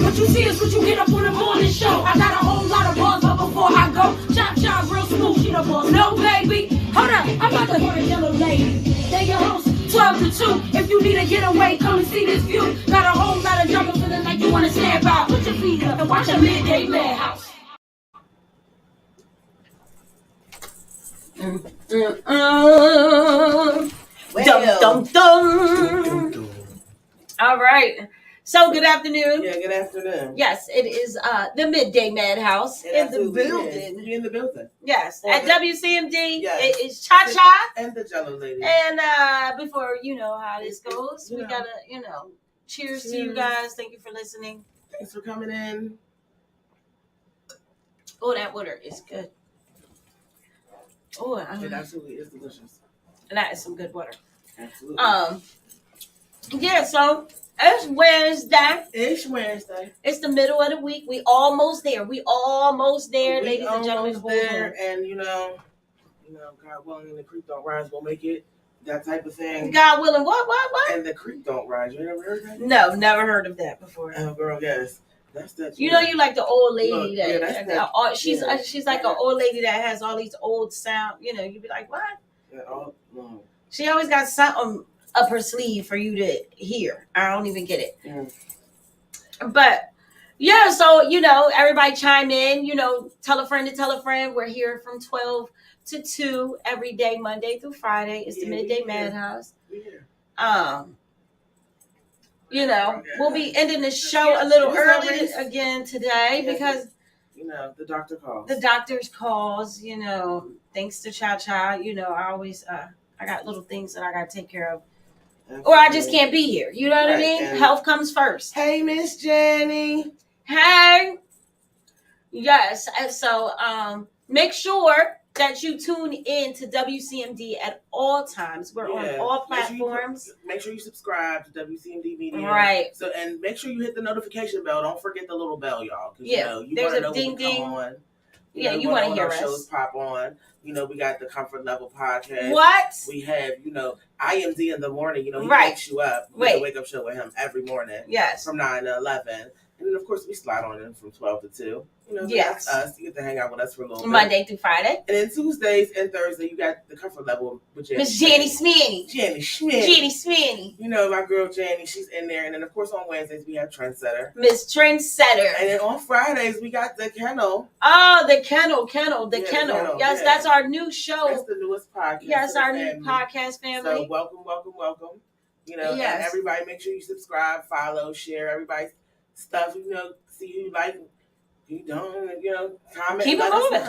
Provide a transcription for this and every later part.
What you see is what you get up on the morning show. I got a whole lot of bars, but before I go, Cha real smooth, she the boss. No, baby. Hold up, I'm about to hear a yellow lady. They your host, 12 to 2. If you need a getaway, come and see this view. Got a whole lot of drama, feeling like you want to stand by. Put your feet up and watch a midday madhouse. Dum, dum, dum. All right. So good afternoon. Yeah, good afternoon. Yes, it is the Midday Madhouse in the building. We in the building. Yes, at WCMD. Yes. It is Cha and the Jellolady. And before you know how this goes, we know. gotta, cheers to you guys. Thank you for listening. Thanks for coming in. Oh, that water is good. Oh, It absolutely is delicious. that is some good water. Absolutely. Yeah. So it's Wednesday. It's Wednesday. It's the middle of the week. We almost there. Ladies and gentlemen. There, and God willing, the creek don't rise, we'll make it. That type of thing. God willing, what? And the creek don't rise. You ever heard that? No, never heard of that before. Oh, girl, yes. That's that. You like the old lady Look, she's like an old lady that has all these old sound. You'd be like, what? No. She always got something up her sleeve for you to hear. I don't even get it. Yeah. But yeah, so everybody chime in. Tell a friend to tell a friend. We're here from 12 to 2 every day, Monday through Friday. It's the Midday Madhouse. We'll be ending the show a little early again today because the doctor calls. The doctor's calls, thanks to Cha. I always I got little things that I gotta take care of. Absolutely. Or I just can't be here. You know what I mean? And health comes first. Hey, Miss Jenny. Hey. Yes. And so make sure that you tune in to WCMD at all times. We're on all platforms. Make sure you subscribe to WCMD Media. Right. So and make sure you hit the notification bell. Don't forget the little bell, y'all. Yeah. There's a ding ding. On. You want to hear us. Shows pop on. We got the Comfort Level podcast. What? We have, IMD in the morning. He wakes you up. We have a wake up show with him every morning. Yes. From 9 to 11. And then, of course, we slide on in from 12 to 2. Yes. That's us. You get to hang out with us for a little bit. Monday through Friday. And then Tuesdays and Thursday, you got the Comfort Level with Miss Jenny Smitty. Jenny Smitty. Jenny. My girl Jenny, she's in there. And then, of course, on Wednesdays, we have Trendsetter. Miss Trendsetter. And then on Fridays, we got the Kennel. Oh, the Kennel. The Kennel. Yes, that's our new show. That's the newest podcast. Yes, our new podcast family. So welcome. And everybody, make sure you subscribe, follow, share everybody's stuff. See who you like. You don't, comment. Keep it moving.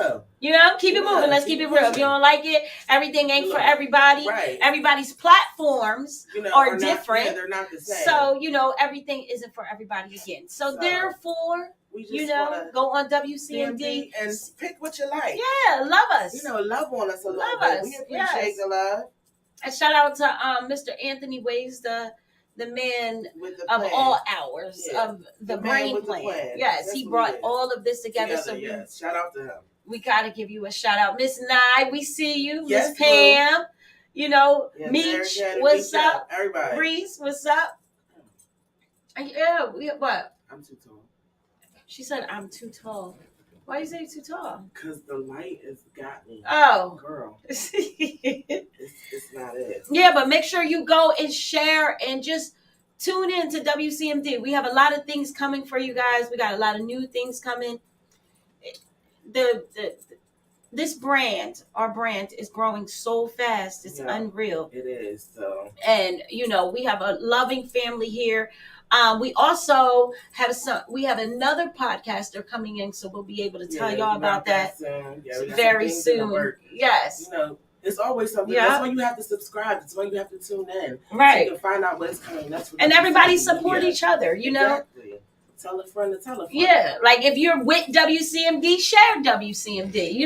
Keep it moving. Let's keep it real. If you don't like it, everything ain't for everybody. Right. Everybody's platforms are different. They're not the same. So, everything isn't for everybody again. So therefore, we just go on WCMD and pick what you like. Yeah, love us. Love on us a little bit. We appreciate the love. And shout out to Mr. Anthony Ways, the man of all hours of the brain plan. Yes, he brought all of this together. So shout out to him. We got to give you a shout out. Miss Nye, we see you. Yes, Miss Pam, Meech, what's up? Everybody. Reese, what's up? Yeah, what? I'm too tall. She said I'm too tall. Why you say too tall? Because the light has got me. Oh. Girl. It's not it. Yeah, but make sure you go and share and just tune in to WCMD. We have a lot of things coming for you guys. We got a lot of new things coming. This brand, our brand, is growing so fast. It's unreal. It is, so. And, we have a loving family here. We also have another podcaster coming in, so we'll be able to tell y'all about that very soon. Yes. It's always something. Yeah. That's why you have to subscribe. That's why you have to tune in. Right. So you can find out what's coming. And everybody support each other, Exactly. Tell a friend to tell a friend. Yeah. Like if you're with WCMD, share WCMD.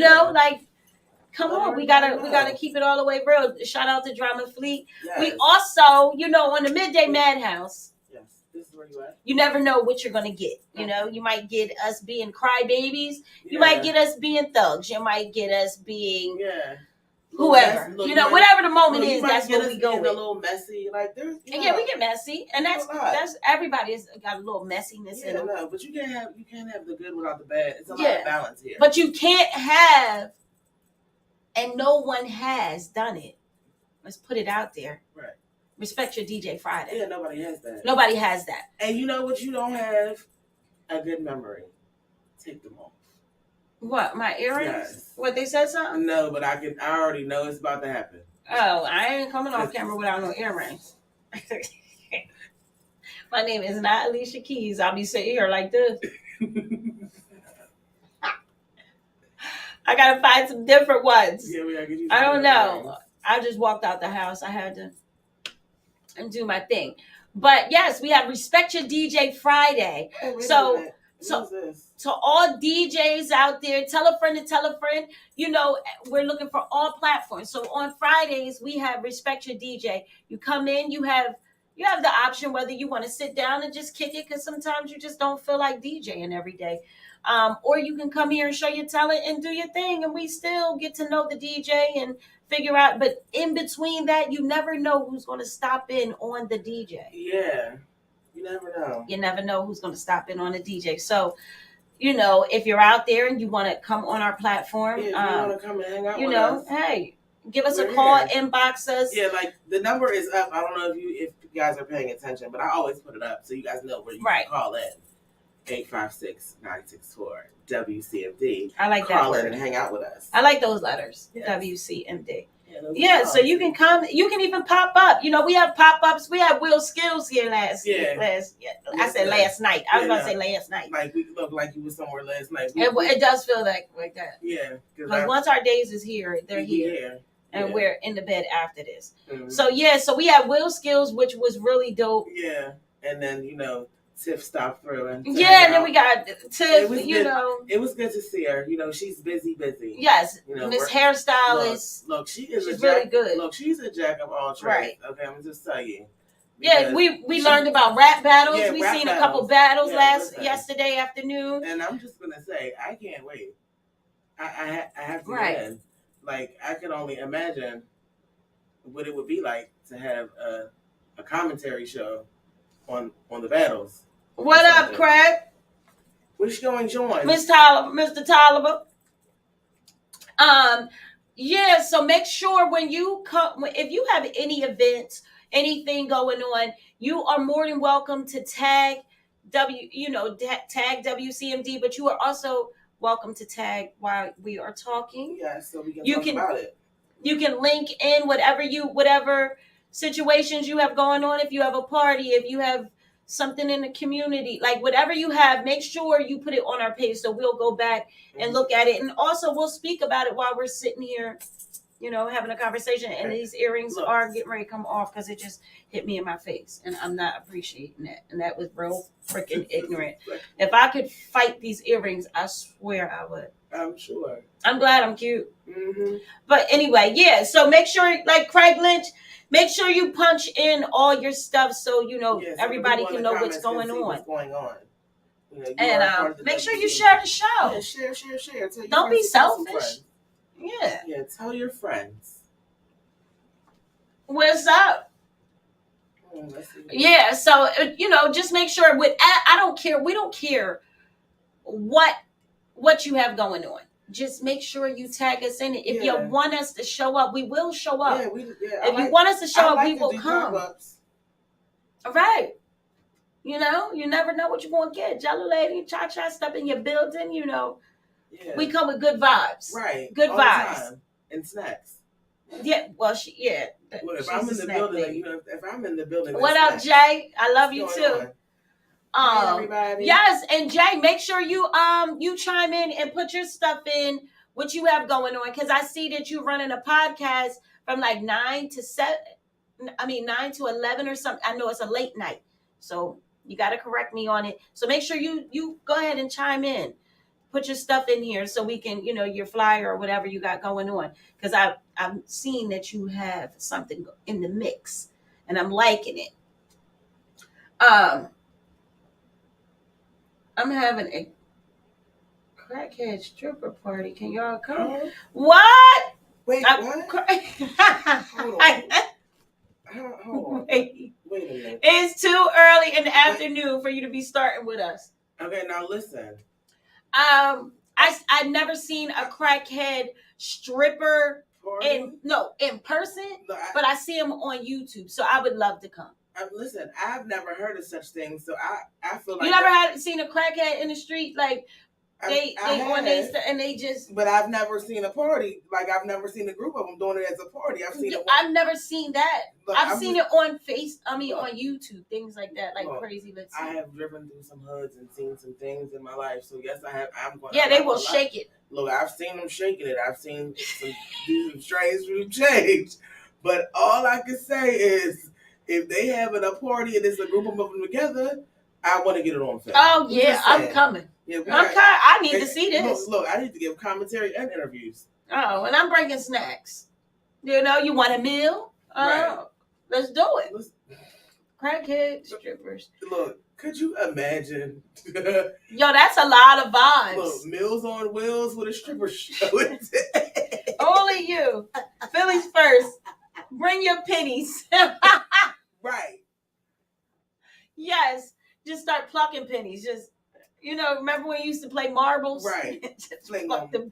Come on, we gotta keep it all the way real. Shout out to Drama Fleet. Yes. We also, on the Midday Madhouse. Yes, this is where you at. You never know what you're gonna get. You might get us being crybabies. You might get us being thugs. You might get us being whoever. Look, whatever the moment is, that's what we go with. A little messy, like there's. We get messy, and that's everybody's got a little messiness in them. No, but you can't have the good without the bad. It's a lot of balance here. But you can't have, and no one has done it. Let's put it out there. Right. Respect your DJ Friday. Yeah, nobody has that. Nobody has that. And you know what? You don't have a good memory. Take them off. What, my earrings? Yes. What, they said something? No, but I already know it's about to happen. Oh, I ain't coming on camera without no earrings. My name is not Alicia Keys. I'll be sitting here like this. I gotta find some different ones. Yeah, we gotta get you. I don't know. Earrings. I just walked out the house. I had to do my thing. But yes, we have Respect Your DJ Friday. Hey, So all DJs out there, tell a friend to tell a friend. We're looking for all platforms. So on Fridays, we have Respect Your DJ. You come in, you have the option whether you want to sit down and just kick it, because sometimes you just don't feel like DJing every day. Or you can come here and show your talent and do your thing, and we still get to know the DJ and figure out. But in between that, you never know who's going to stop in on the DJ. Yeah, you never know. You never know who's going to stop in on the DJ. So, if you're out there and you want to come on our platform, if you want to come and hang out with us, hey, give us a call, inbox us. Yeah, like the number is up. I don't know if you guys are paying attention, but I always put it up so you guys know where you can call in. 856-964 WCMD. I like that. Call in and hang out with us. I like those letters. Yes. WCMD. Yeah, so you can come. You can even pop up. We have pop-ups. We had Will Skills here last night. I said last night. I was going to say last night. Like we look like you was somewhere last night. It does feel like that. Yeah. Because once our days is here, they're here. And we're in the bed after this. Mm-hmm. So we had Will Skills, which was really dope. Yeah. And then, Tiff stopped through. And then we got Tiff, It was good to see her. She's busy. Yes. Miss Hairstylist. Look, she's really good. Look, she's a jack of all trades. Right. Okay, I'm going to just tell you. Yeah, we learned about rap battles. We seen a couple battles yesterday afternoon. And I'm just going to say, I can't wait. I have to win. Like, I can only imagine what it would be like to have a commentary show on the battles. What up, Craig? Which going join? Mr. Tolliver. So make sure when you come, if you have any events, anything going on, you are more than welcome to tag tag WCMD, but you are also welcome to tag while we are talking. Yeah, so we can talk about it. You can link in whatever situations you have going on. If you have a party, if you have something in the community, like whatever you have, make sure you put it on our page so we'll go back and look at it. And also we'll speak about it while we're sitting here, having a conversation. And these earrings are getting ready to come off because it just hit me in my face. And I'm not appreciating that. And that was real freaking ignorant. If I could fight these earrings, I swear I would. I'm sure. I'm glad I'm cute. Mm-hmm. But anyway, so make sure, like Craig Lynch, make sure you punch in all your stuff so everybody can know what's going on. What's going on. And make sure you share the show. Yeah, share. Don't be selfish. Yeah. Yeah, tell your friends. What's up? Yeah, so just make sure I don't care. We don't care what you have going on. Just make sure you tag us in it. If you want us to show up, we will show up. If you want us to show up, we will come. All right. You never know what you're going to get. Jellolady, Cha step in your building, We come with good vibes. Right. Good all vibes. The time. And snacks. Yeah, well, if I'm in the building, if I'm in the building. What up, Jay? I love you too. Hey, everybody. Yes, and Jay, make sure you chime in and put your stuff in, what you have going on, because I see that you're running a podcast from like 9 to 11 or something. I know it's a late night, so you got to correct me on it. So make sure you go ahead and chime in, put your stuff in here so we can, your flyer or whatever you got going on, because I've seen that you have something in the mix, and I'm liking it. I'm having a crackhead stripper party. Can y'all come? What? Wait, what? Hold on. Hold on. Wait a minute. It's too early in the afternoon for you to be starting with us. Okay, now listen. I've never seen a crackhead stripper in person, but I see them on YouTube, so I would love to come. Listen, I've never heard of such things, so I feel like you never seen a crackhead in the street like. They on and they just. But I've never seen a party. Like I've never seen a group of them doing it as a party. I've never seen that. I've seen it on on YouTube, things like that, like crazy. I have driven through some hoods and seen some things in my life. So yes, I have. They will shake it. Look, I've seen them shaking it. I've seen some do some strange change. But all I can say is, if they having a party and it's a group of them together, I want to get it on film. Oh yeah, I'm coming. Yeah, I need to see this. Look, I need to give commentary and interviews. Oh, and I'm bringing snacks. You want a meal? Right. Let's do it. Crackhead strippers. Look, could you imagine? Yo, that's a lot of vibes. Look, Meals on Wheels with a stripper show. Only you. Philly's first. Bring your pennies. Right. Yes. Just start plucking pennies. Just. Remember when you used to play marbles? Right. Just pluck the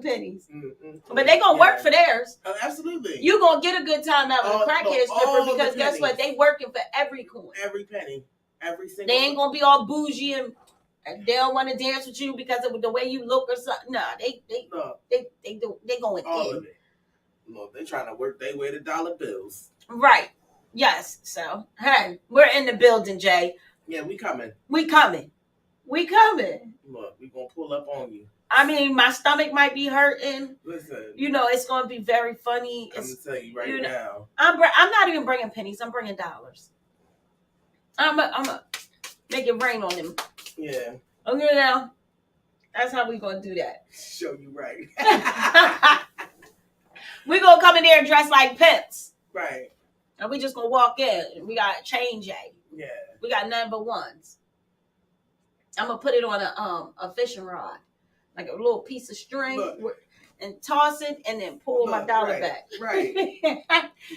pennies. Mm-hmm. But they going to work for theirs. Oh, absolutely. You going to get a good time out with a crackhead stripper because guess what? They working for every coin. Every penny. Every single They ain't going to be all bougie and they don't want to dance with you because of the way you look or something. No, they going all in. of it. Look, they trying to work their way to dollar bills. Right. Yes. So, hey, we're in the building, Jay. Yeah, we coming. Look, we gonna pull up on you. I mean, my stomach might be hurting. Listen. It's gonna be very funny. I'm gonna tell you right now. I'm not even bringing pennies. I'm bringing dollars. I'm gonna make it rain on them. Yeah. Okay, now. That's how we gonna do that. Show you right. We gonna come in there and dress like pimps. Right. And we just gonna walk in. We got chain J. Yeah. We got number ones. I'm gonna put it on a fishing rod, like a little piece of string, and toss it, and then pull my dollar back. Right. And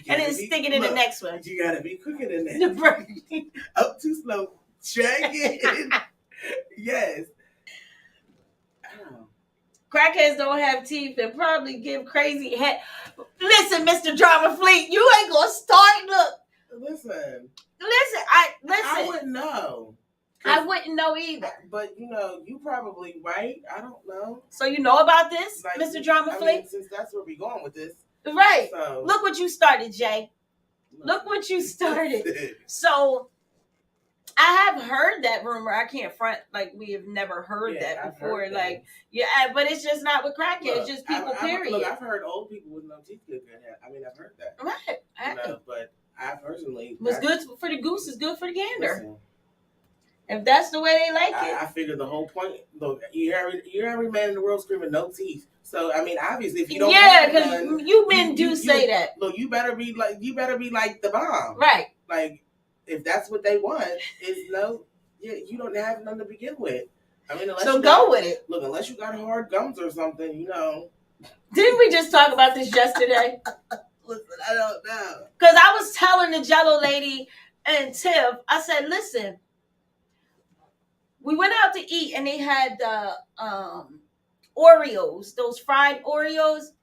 then stick it in the next one. You gotta be quicker than that. Up too slow. Drag it. Yes. Crackheads don't have teeth and probably give crazy head. Listen, Mr. Drama Fleet, you ain't gonna start. Look. Listen. I wouldn't know. I wouldn't know either. But you probably right. I don't know. So you know about this, Mr. Drama Fleet? Since that's where we going with this. Right. So, look what you started, Jay. Look what you started. So I have heard that rumor. I can't front like we have never heard that before. Like, but it's just not with crackheads. It's just people. Period. I've heard old people with no teeth get good hair. I mean, I've heard that. Right. But I personally, what's good for the goose is good for the gander. Listen, if that's the way they like it. I figured the whole point. Look, you hear every man in the world screaming no teeth. So I mean, obviously, if you don't, because you men do say that. Look, you better be like the bomb, right? Like, if that's what they want, you don't have none to begin with. I mean, with it. Look, unless you got hard gums or something, Didn't we just talk about this yesterday? Listen, I don't know. Because I was telling the Jello lady and Tiff, I said, listen. We went out to eat and they had the Oreos, those fried Oreos.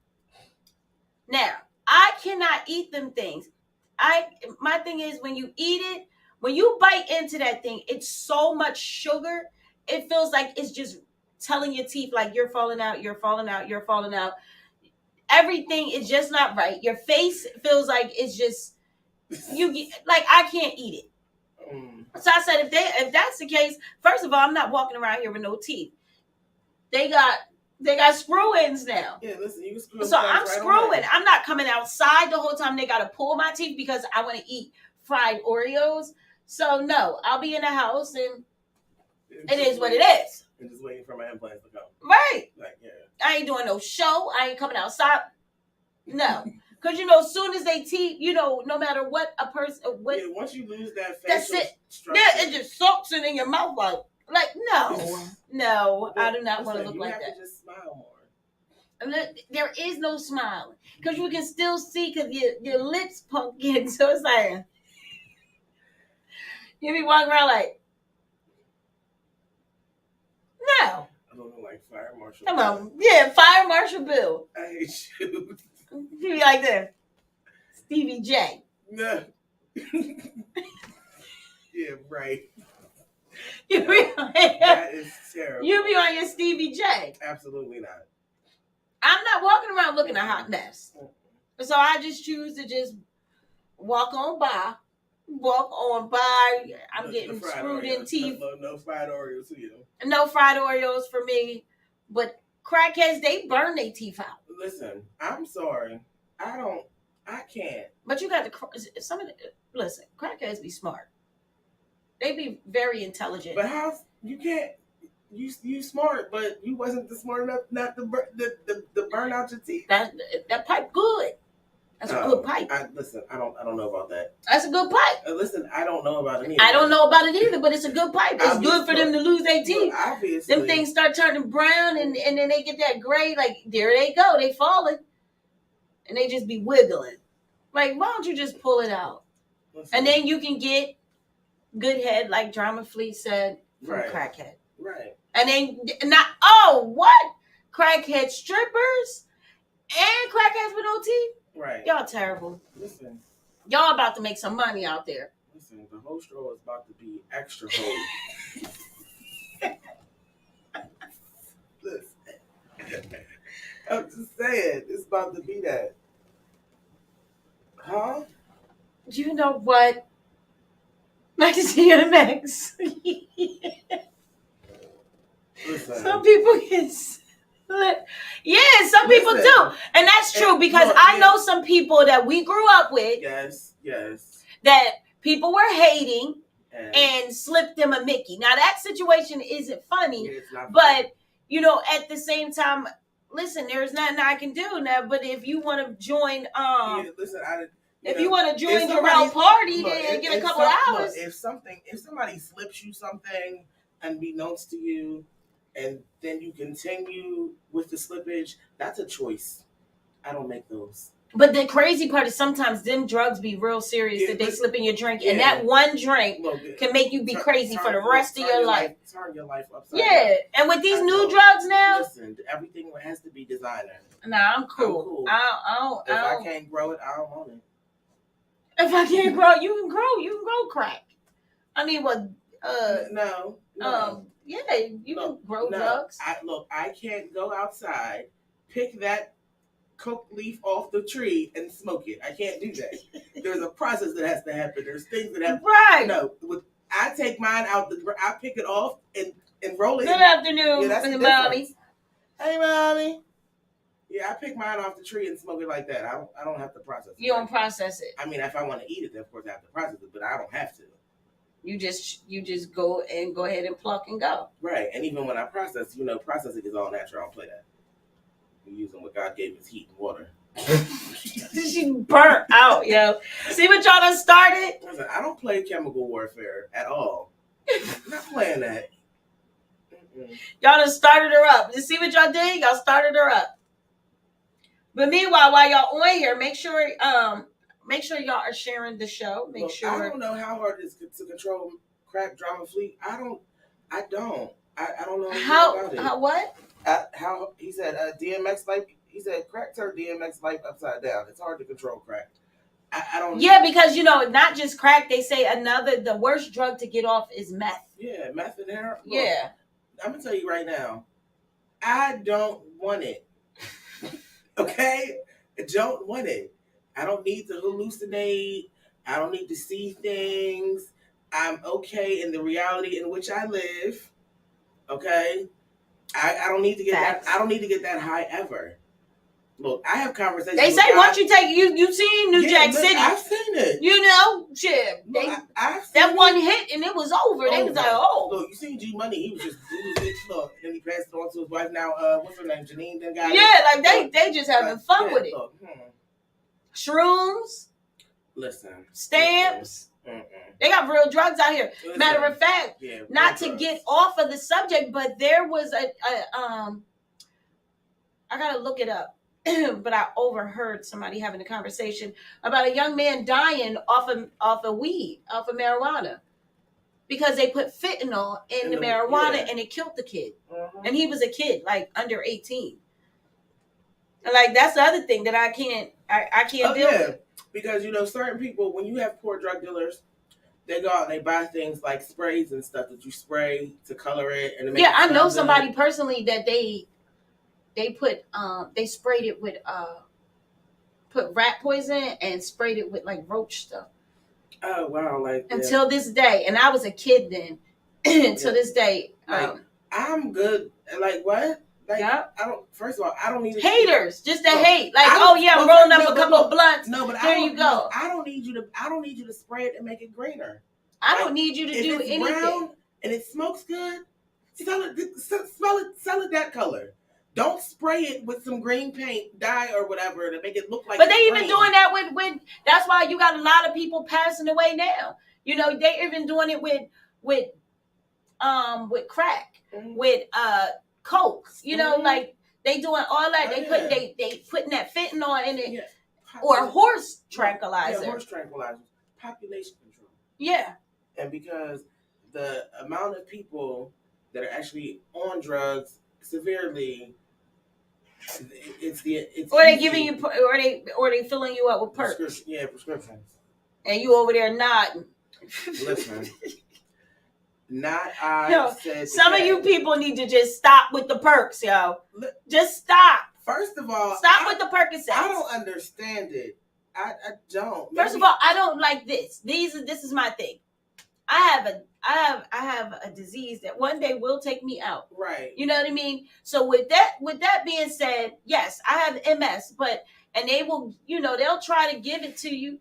Now, I cannot eat them things. My thing is when you eat it, when you bite into that thing, it's so much sugar. It feels like it's just telling your teeth like you're falling out, you're falling out, you're falling out. Everything is just not right. Your face feels like it's just I can't eat it. So I said, if that's the case, first of all, I'm not walking around here with no teeth. They got screw-ins now. Yeah, listen, you can screw. So I'm screwing. I'm not coming outside the whole time. They got to pull my teeth because I want to eat fried Oreos. So no, I'll be in the house and it is what it is. And just waiting for my implants to come. Right. I ain't doing no show. I ain't coming outside. No. Because, as soon as they teeth, no matter what a person... once you lose that facial structure... Yeah, it just soaks it in your mouth no. No, I do not want to look like that. You have to just smile more. And there is no smiling because you can still see because your lips pumpkin. So it's like you be walking around like, no. I don't know, like Fire Marshal. Come on, yeah, Fire Marshal Bill. I hate you. You be like this, Stevie J. No. Yeah, right. You be that is terrible. You be on your Stevie J. Absolutely not. I'm not walking around looking a hot mess. So I just choose to just walk on by. I'm getting screwed in teeth. No fried Oreos for you. No fried Oreos for me. But crackheads, they burn their teeth out. Listen, I'm sorry. I can't. But you got listen, crackheads be smart. They be very intelligent. But how you can't? You smart, but you wasn't smart enough not to burn out your teeth. That pipe good. That's a good pipe. Listen, I don't know about that. That's a good pipe. Listen, I don't know about it either. I don't know about it either, but it's a good pipe. It's good for them to lose their teeth. Obviously. Them things start turning brown and then they get that gray, like there they go, they falling. And they just be wiggling. Like, why don't you just pull it out? Listen. And then you can get good head, like Drama Fleet said, from crackhead. Right. And then crackhead strippers and crackheads with no teeth? Right. Y'all terrible. Listen. Y'all about to make some money out there. Listen, the whole straw is about to be extra holy. Listen. I'm just saying, it's about to be that. Huh? You know what? Like to see you next. Some people get some people do. And that's true because I know some people that we grew up with. Yes. That people were hating and slipped them a Mickey. Now that situation isn't funny, but you know, at the same time, listen, there's nothing I can do now. But if you want to join, if you want to join the round party, then get a couple hours. If somebody slips you something unbeknownst to you, and then you continue with the slippage, that's a choice. I don't make those. But the crazy part is sometimes them drugs be real serious that they slip in your drink, and that one drink can make you be crazy for the rest of your life. Turn your life upside down. And with these new drugs now, listen, everything has to be designer. Nah, I'm cool. If I can't grow it, I don't want it. If I can't grow, you can grow. You can grow crack. I mean, what? No. Yeah, you can grow drugs. I can't go outside, pick that coke leaf off the tree and smoke it. I can't do that. There's a process that has to happen. There's things that happen. Right. No, I take mine out I pick it off and roll it. Good afternoon, mommy. Hey, mommy. Yeah, I pick mine off the tree and smoke it like that. I don't have to process it. You don't process it. I mean, if I want to eat it, then of course I have to process it, but I don't have to. You just go ahead and pluck and go. Right, and even when I process, processing is all natural. I don't play that. We're using what God gave us, heat and water. She burnt out, yo. See what y'all done started? Listen, I don't play chemical warfare at all. I'm not playing that. Y'all done started her up. You see what y'all did? Y'all started her up. But meanwhile, while y'all on here, make sure y'all are sharing the show. I don't know how hard it is to control crack Drama Fleet. I don't know about it. How what? How he said DMX life. He said crack turned DMX life upside down. It's hard to control crack. I don't. Yeah, because not just crack. They say the worst drug to get off is meth. Yeah, meth and heroin. Yeah. I'm gonna tell you right now, I don't want it. Okay, I don't want it. I don't need to hallucinate. I don't need to see things. I'm okay in the reality in which I live. Okay, I don't need to get that. I don't need to get that high ever. Look, I have conversations. They say once you take you seen New Jack City. I've seen it. Shit. I've seen that one hit and it was over. They was like, oh. Look, you seen G Money? He was just look, and then he passed it on to his wife. Now, what's her name? Janine. Then got they just having fun with it. Look, Shrooms. Listen. Stamps. They got real drugs out here. Listen, matter of fact, not to get off of the subject, but there was I gotta look it up. But I overheard somebody having a conversation about a young man dying off of weed, off of marijuana, because they put fentanyl in the marijuana and it killed the kid. And he was a kid, like under 18. Like that's the other thing that I can't deal with. Because certain people, when you have poor drug dealers, they go out and they buy things like sprays and stuff that you spray to color it and to make I know somebody personally that they put they sprayed it with put rat poison and sprayed it with like roach stuff. Oh wow! Until this day, and I was a kid then. Until this day, I'm good. Like what? Like I don't. First of all, I don't need haters just to hate. Like I'm rolling up a couple of blunts. No, but there you go. I don't need you to spray it and make it greener. I don't need you to do anything. Brown and it smokes good, sell it that color. Don't spray it with some green paint, dye or whatever to make it look like. But they even doing that with. That's why you got a lot of people passing away now. They even doing it with crack, with coke. Like they doing all that. They putting that fentanyl in it, or horse tranquilizer. Yeah, horse tranquilizer. Population control. Yeah. And because the amount of people that are actually on drugs severely, it's or they giving you, or they filling you up with perks. Prescriptions. And you over there nodding. Listen. Some of you people need to just stop with the perks, yo. Just stop. First of all, stop with the Percocets. I don't understand it. I don't. First of all, I don't like this. This is my thing. I have a disease that one day will take me out. Right. You know what I mean? So with that being said, yes, I have MS, and they will, they'll try to give it to you,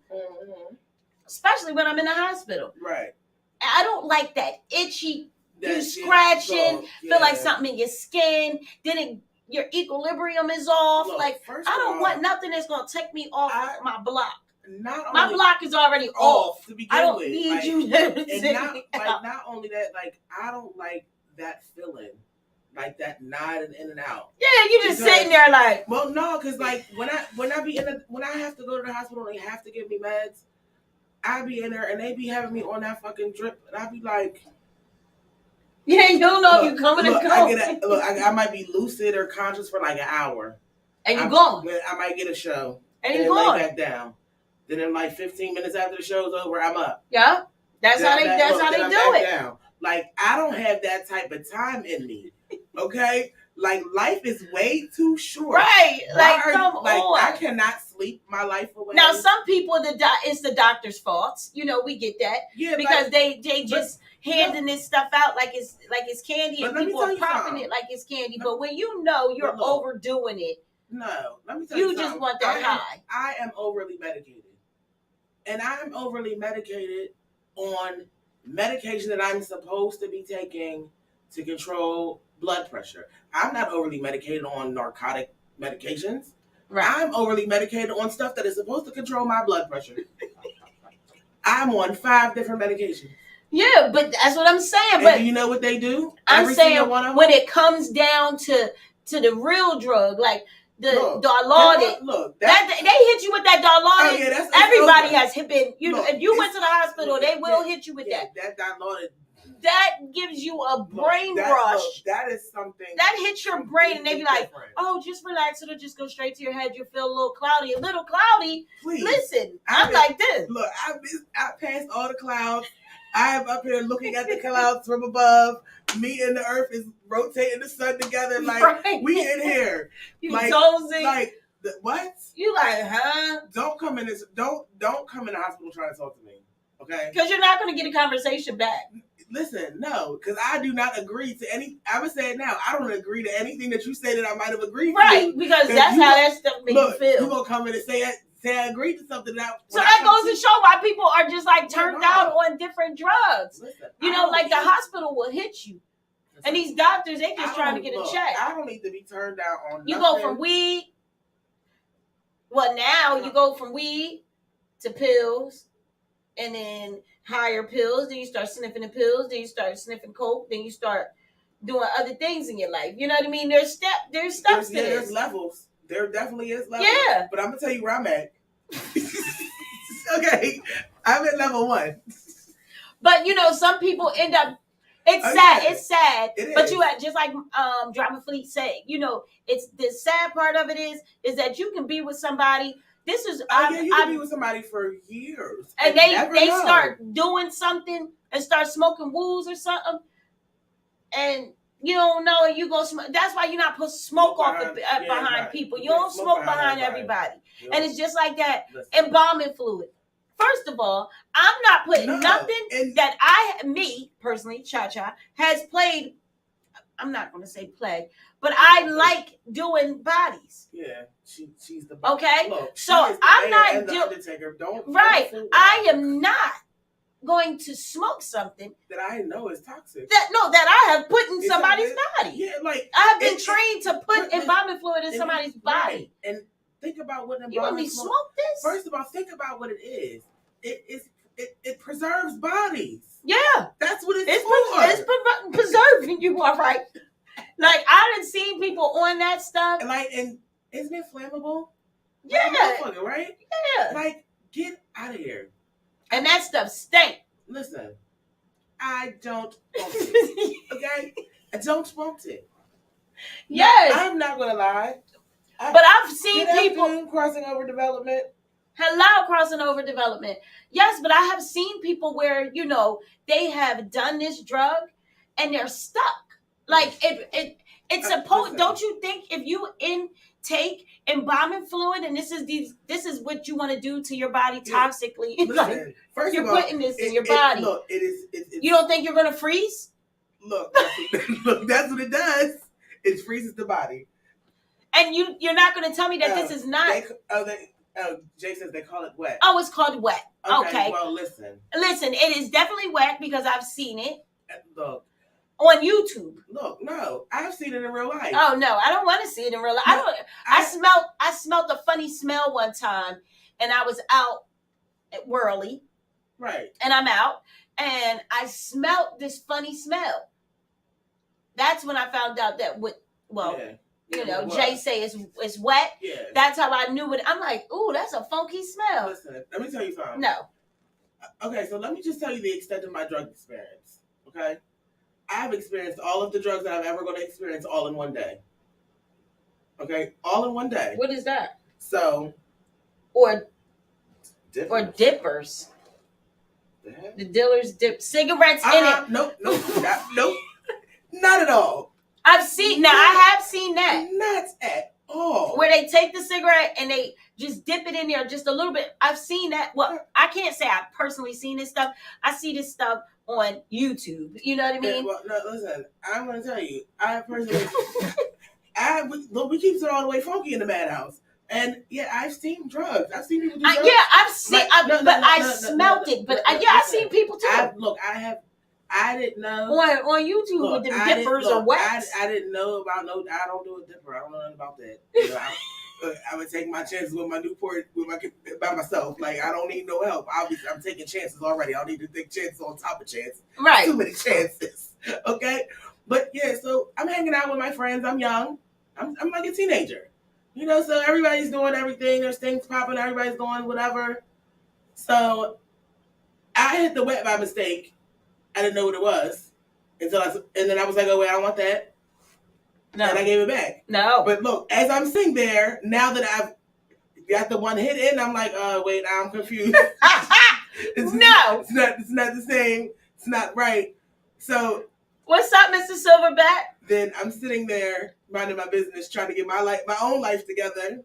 especially when I'm in the hospital. Right. I don't like that itchy, you scratching, feel like something in your skin, then your equilibrium is off. Look, I don't want nothing that's going to take me off my block. My block is already off. To begin I don't with. need you to not only that, I don't like that feeling. Like that nodding in and out. Yeah, you just sitting there like. Well, no, because when I have to go to the hospital and they have to give me meds, I be in there and they be having me on that fucking drip, and I be like, yeah, you don't know if you're coming and going. I might be lucid or conscious for like an hour, and you're gone. I might get a show and you're gone. Lay back down. Then in like 15 minutes after the show's over, I'm up. Yeah, that's how they do it. Down. Like I don't have that type of time in me. Okay, like life is way too short. Right, come on. I cannot sleep my life away. Now, some people, it's the doctor's faults. We get that. Yeah, because they just handing this stuff out like it's candy, and people are popping it like it's candy. But when you're overdoing it, let me tell you something. Just want that high. I am overly medicated, and I'm overly medicated on medication that I'm supposed to be taking to control blood pressure. I'm not overly medicated on narcotic medications. Right. I'm overly medicated on stuff that is supposed to control my blood pressure. I'm on 5 different medications. Yeah, but that's what I'm saying. And but do you know what they do? I'm saying when it comes down to the real drug, like the Dilaudid. Look, they hit you with that Dilaudid. Oh, yeah, everybody has been. If you went to the hospital, they will hit you with that. That Dilaudid. That gives you a brain rush. That is something that hits your brain, and they be like, "Oh, just relax. It'll just go straight to your head. You'll feel a little cloudy. A little cloudy. Please. Listen, I'm like this. Look, I passed all the clouds. I'm up here looking at the clouds from above. Me and the earth is rotating the sun together. Like we in here. You dozing. Like what? You like, huh? Don't come in this. Don't come in the hospital trying to talk to me. Okay? Because you're not going to get a conversation back. Listen, no, because I do not agree to any. I would say it now. I don't agree to anything that you say that I might have agreed to. Right, because that's how that stuff makes you feel. You gonna come in and say I agreed to something that. So that goes to show why people are just like turned out on different drugs. Listen, like the hospital will hit you, and these doctors they just trying to get a check. I don't need to be turned down on. You go from weed. Well, now you go from weed to pills, and then higher pills, then you start sniffing the pills, then you start sniffing coke, then you start doing other things in your life. You know what I mean? There's steps to this. There's levels. There definitely is levels. Yeah. But I'm gonna tell you where I'm at. Okay, I'm at level 1. But some people end up. It's sad. Yeah. It's sad. But you just like Driver Fleet said, it's the sad part of it is that you can be with somebody. This is you can be with somebody for years, and they start doing something and start smoking wools or something, and you don't know, and you go smoke. That's why you're not supposed to smoke behind people. You don't smoke behind everybody. Yep. And it's just like that. Embalming fluid. First of all, I'm not putting nothing that me personally, Cha has played. I'm not going to say play, but I like doing bodies. Yeah, she's the okay. Look, so I'm not doing. Right, I am not going to smoke something that I know is toxic. That I have put in somebody's body. Yeah, like I have been trained to put embalming fluid in somebody's body. Right. And think about what embalming. You want me to smoke this? First of all, think about what it is. It preserves bodies. Yeah, that's what it's for. It's preserving you, all right. Like I done seen people on that stuff, and isn't it flammable? Yeah, right? Yeah, like get out of here. And that stuff stink. Listen, I don't want it. Okay, I don't want it. Yes, I'm not gonna lie. But I've seen people crossing over development. Hello, crossing over development. Yes, but I have seen people where, they have done this drug and they're stuck. Like it's supposed, don't you think if you intake embalming fluid and this is what you want to do to your body toxically, listen, first you're of all, putting this in your body. Look, it's you don't think you're going to freeze? Look, that's what it does. It freezes the body. And you're not going to tell me that this is not. Jay says they call it wet. Oh, it's called wet. Okay. Well, listen, it is definitely wet because I've seen it. Look. On YouTube. Look, no, I've seen it in real life. Oh no, I don't want to see it in real life. No, I smelled a funny smell one time, and I was out at Whirly. Right. And I'm out, and I smelled this funny smell. That's when I found out that Jay say it's wet. Yeah. That's how I knew it. I'm like, ooh, that's a funky smell. Listen, let me tell you something. No. Okay, so let me just tell you the extent of my drug experience. Okay. I've experienced all of the drugs that I'm ever going to experience all in one day. Okay? All in one day. What is that? So. Or dippers. The dealers dip cigarettes in it. Nope. Not at all. I have seen that. Not at all. Where they take the cigarette and they just dip it in there just a little bit. I've seen that. Well, I can't say I've personally seen this stuff. I see this stuff on YouTube. You know what I mean? Well, no, listen. I'm going to tell you. I personally... we keep it all the way funky in the madhouse. And yeah, I've seen drugs. I've seen people do drugs. Yeah, I've seen... I smelt it. But I've seen people too. I didn't know on YouTube with the dippers or wax. I didn't know about I don't do a dipper. I don't know nothing about that. I would take my chances with my Newport by myself. Like I don't need no help. Obviously, I'm taking chances already. I don't need to take chances on top of chances. Right. Too many chances. Okay. But yeah, so I'm hanging out with my friends. I'm young. I'm like a teenager. So everybody's doing everything. There's things popping. Everybody's going whatever. So I hit the wet by mistake. I didn't know what it was and then I was like, oh wait, I don't want that. No. And I gave it back. No. But look, as I'm sitting there, now that I've got the one hit in, I'm like, wait, I'm confused. It's not the same. It's not right. So what's up, Mr. Silverback? Then I'm sitting there minding my business, trying to get my own life together.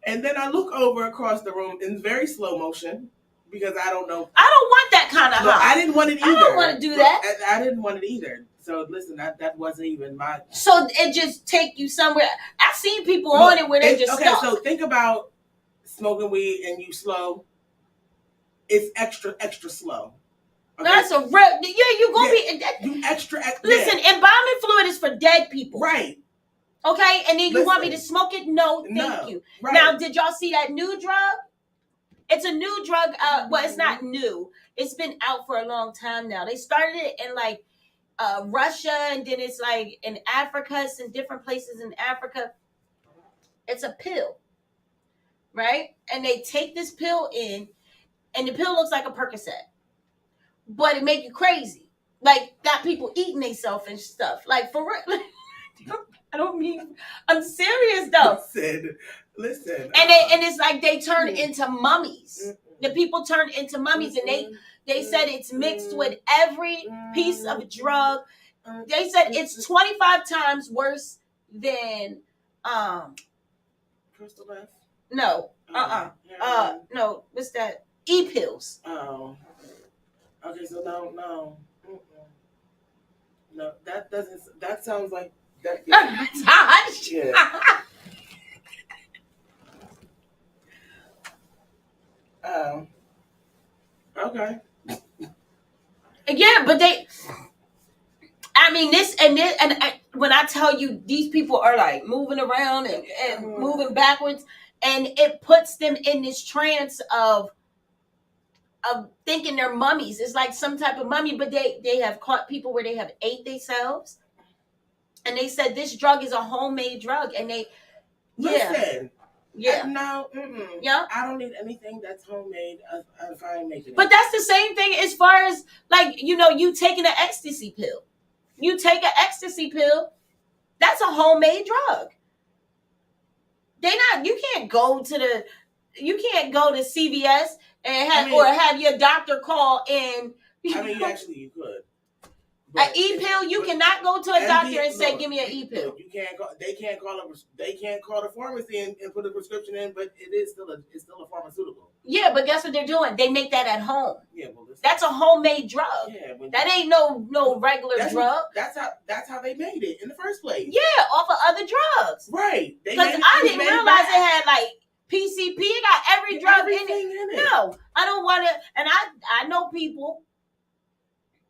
And then I look over across the room in very slow motion. Because I don't know. I don't want that kind of high. I didn't want it either. I don't want to do that. I didn't want it either. So listen, that wasn't even my. So it just take you somewhere. I've seen people on it where they just stop. So think about smoking weed and you slow. It's extra slow. Okay? That's a real. Yeah, you gonna be. You extra. Listen, embalming fluid is for dead people. Right. Okay, and then you want me to smoke it? No, thank you. Right. Now, did y'all see that new drug? It's a new drug. Well, it's not new. It's been out for a long time now. They started it in Russia, and then it's like in Africa, it's in different places in Africa. It's a pill, right? And they take this pill in, and the pill looks like a Percocet, but it make you crazy. Like, got people eating themselves and stuff. Like, for real. I don't mean, I'm serious though. Listen. And it's like they turn into mummies. The people turn into mummies, and they said it's mixed with every piece of drug. They said it's 25 times worse than crystal meth. No. No. What's that? E-pills. Oh. Okay, so no. No, that doesn't. That sounds like that. Yeah. Oh. Okay. Yeah, but they. I mean, this, and when I tell you, these people are like moving around and moving backwards, and it puts them in this trance of thinking they're mummies. It's like some type of mummy, but they have caught people where they have ate themselves, and they said this drug is a homemade drug, and they listen. Yeah. No. Yeah. I don't need anything that's homemade if I ain't making it. But that's the same thing as far as, like, you taking an ecstasy pill. You take an ecstasy pill, that's a homemade drug. You can't go to CVS and have your doctor call in. I mean, actually, you could. An e-pill, you cannot go to a doctor and say, "Give me an e-pill." You can't. They can't call the pharmacy and put a prescription in, but it's still a pharmaceutical. Yeah, but guess what they're doing? They make that at home. Yeah, well, that's a homemade drug. Yeah, that ain't no regular drug. That's how they made it in the first place. Yeah, off of other drugs. Right. Because I didn't realize it had like PCP. It got every drug in it. No, I don't want to. And I know people.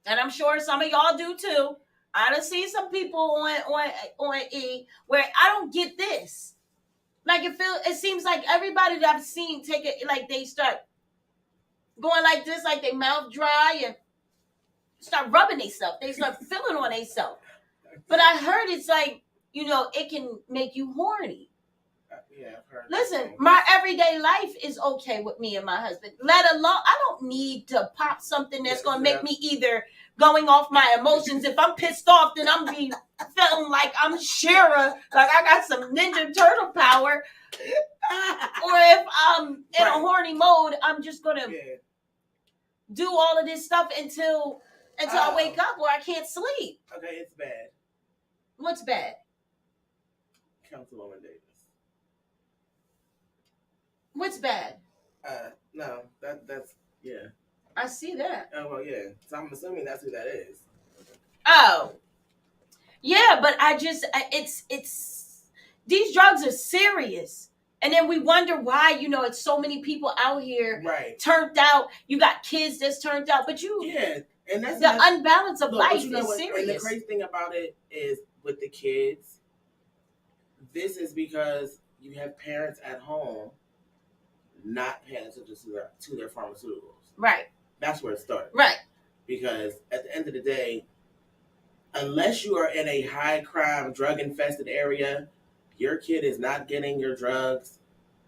And I'm sure some of y'all do too. I done seen some people on E where I don't get this. Like it seems like everybody that I've seen take it, like they start going like this, like they mouth dry and start rubbing themselves. They start feeling on themselves. But I heard it's like, it can make you horny. Yeah, I've heard. Listen, my everyday life is okay with me and my husband. Let alone, I don't need to pop something that's going to make me either going off my emotions. If I'm pissed off, then I'm feeling like I'm Shira, like I got some Ninja Turtle power. Or if I'm in a horny mode, I'm just going to do all of this stuff until I wake up or I can't sleep. Okay, it's bad. What's bad? Councilwoman Davis. What's bad? No, that's yeah. I see that. Oh well, yeah. So I'm assuming that's who that is. Oh, yeah, but it's these drugs are serious, and then we wonder why it's so many people out here turned out. You got kids that's turned out, but and that's the unbalance of life is serious. And the crazy thing about it is with the kids, this is because you have parents at home not paying attention to their pharmaceuticals. Right. That's where it starts. Right. Because at the end of the day, unless you are in a high crime, drug infested area, your kid is not getting your drugs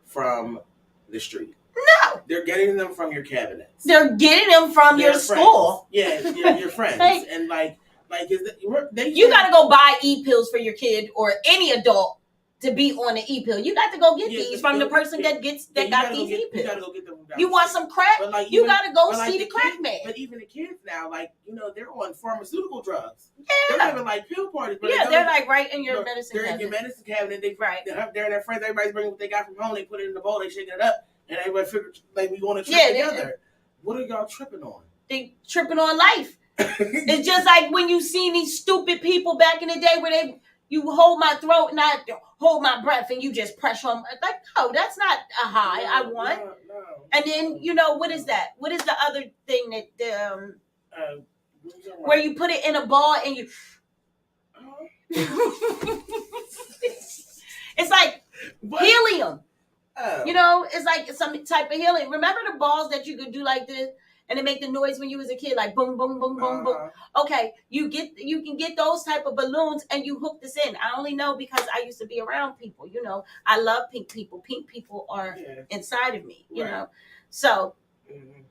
from the street. No. They're getting them from your cabinets. They're getting them from your school. Yeah, your friends. And you got to go buy e-pills for your kid or any adult to be on an e-pill. You got to go get these from the person that got these e-pills. You got to go get them from You want some crack? You got to go see the crack man. But even the kids now, they're on pharmaceutical drugs. Yeah. They're having pill parties. But they're like right in your medicine cabinet. They're in your medicine cabinet. They're in their friends. Everybody's bringing what they got from home. They put it in the bowl. They shaking it up. And everybody figure we going to trip together. What are y'all tripping on? They tripping on life. It's just like when you seen these stupid people back in the day where you hold my throat and I hold my breath and you just press on. Like, no, that's not a high I want. No. And then, what is that? What is the other thing that, where you put it in a ball and you... It's like helium. Oh. It's like some type of healing. Remember the balls that you could do like this? and it make the noise when you was a kid, like boom, boom, boom, boom, boom. Okay, you can get those type of balloons and you hook this in. I only know because I used to be around people. You know, I love pink people. Pink people are inside of me. You know, so. Mm-hmm.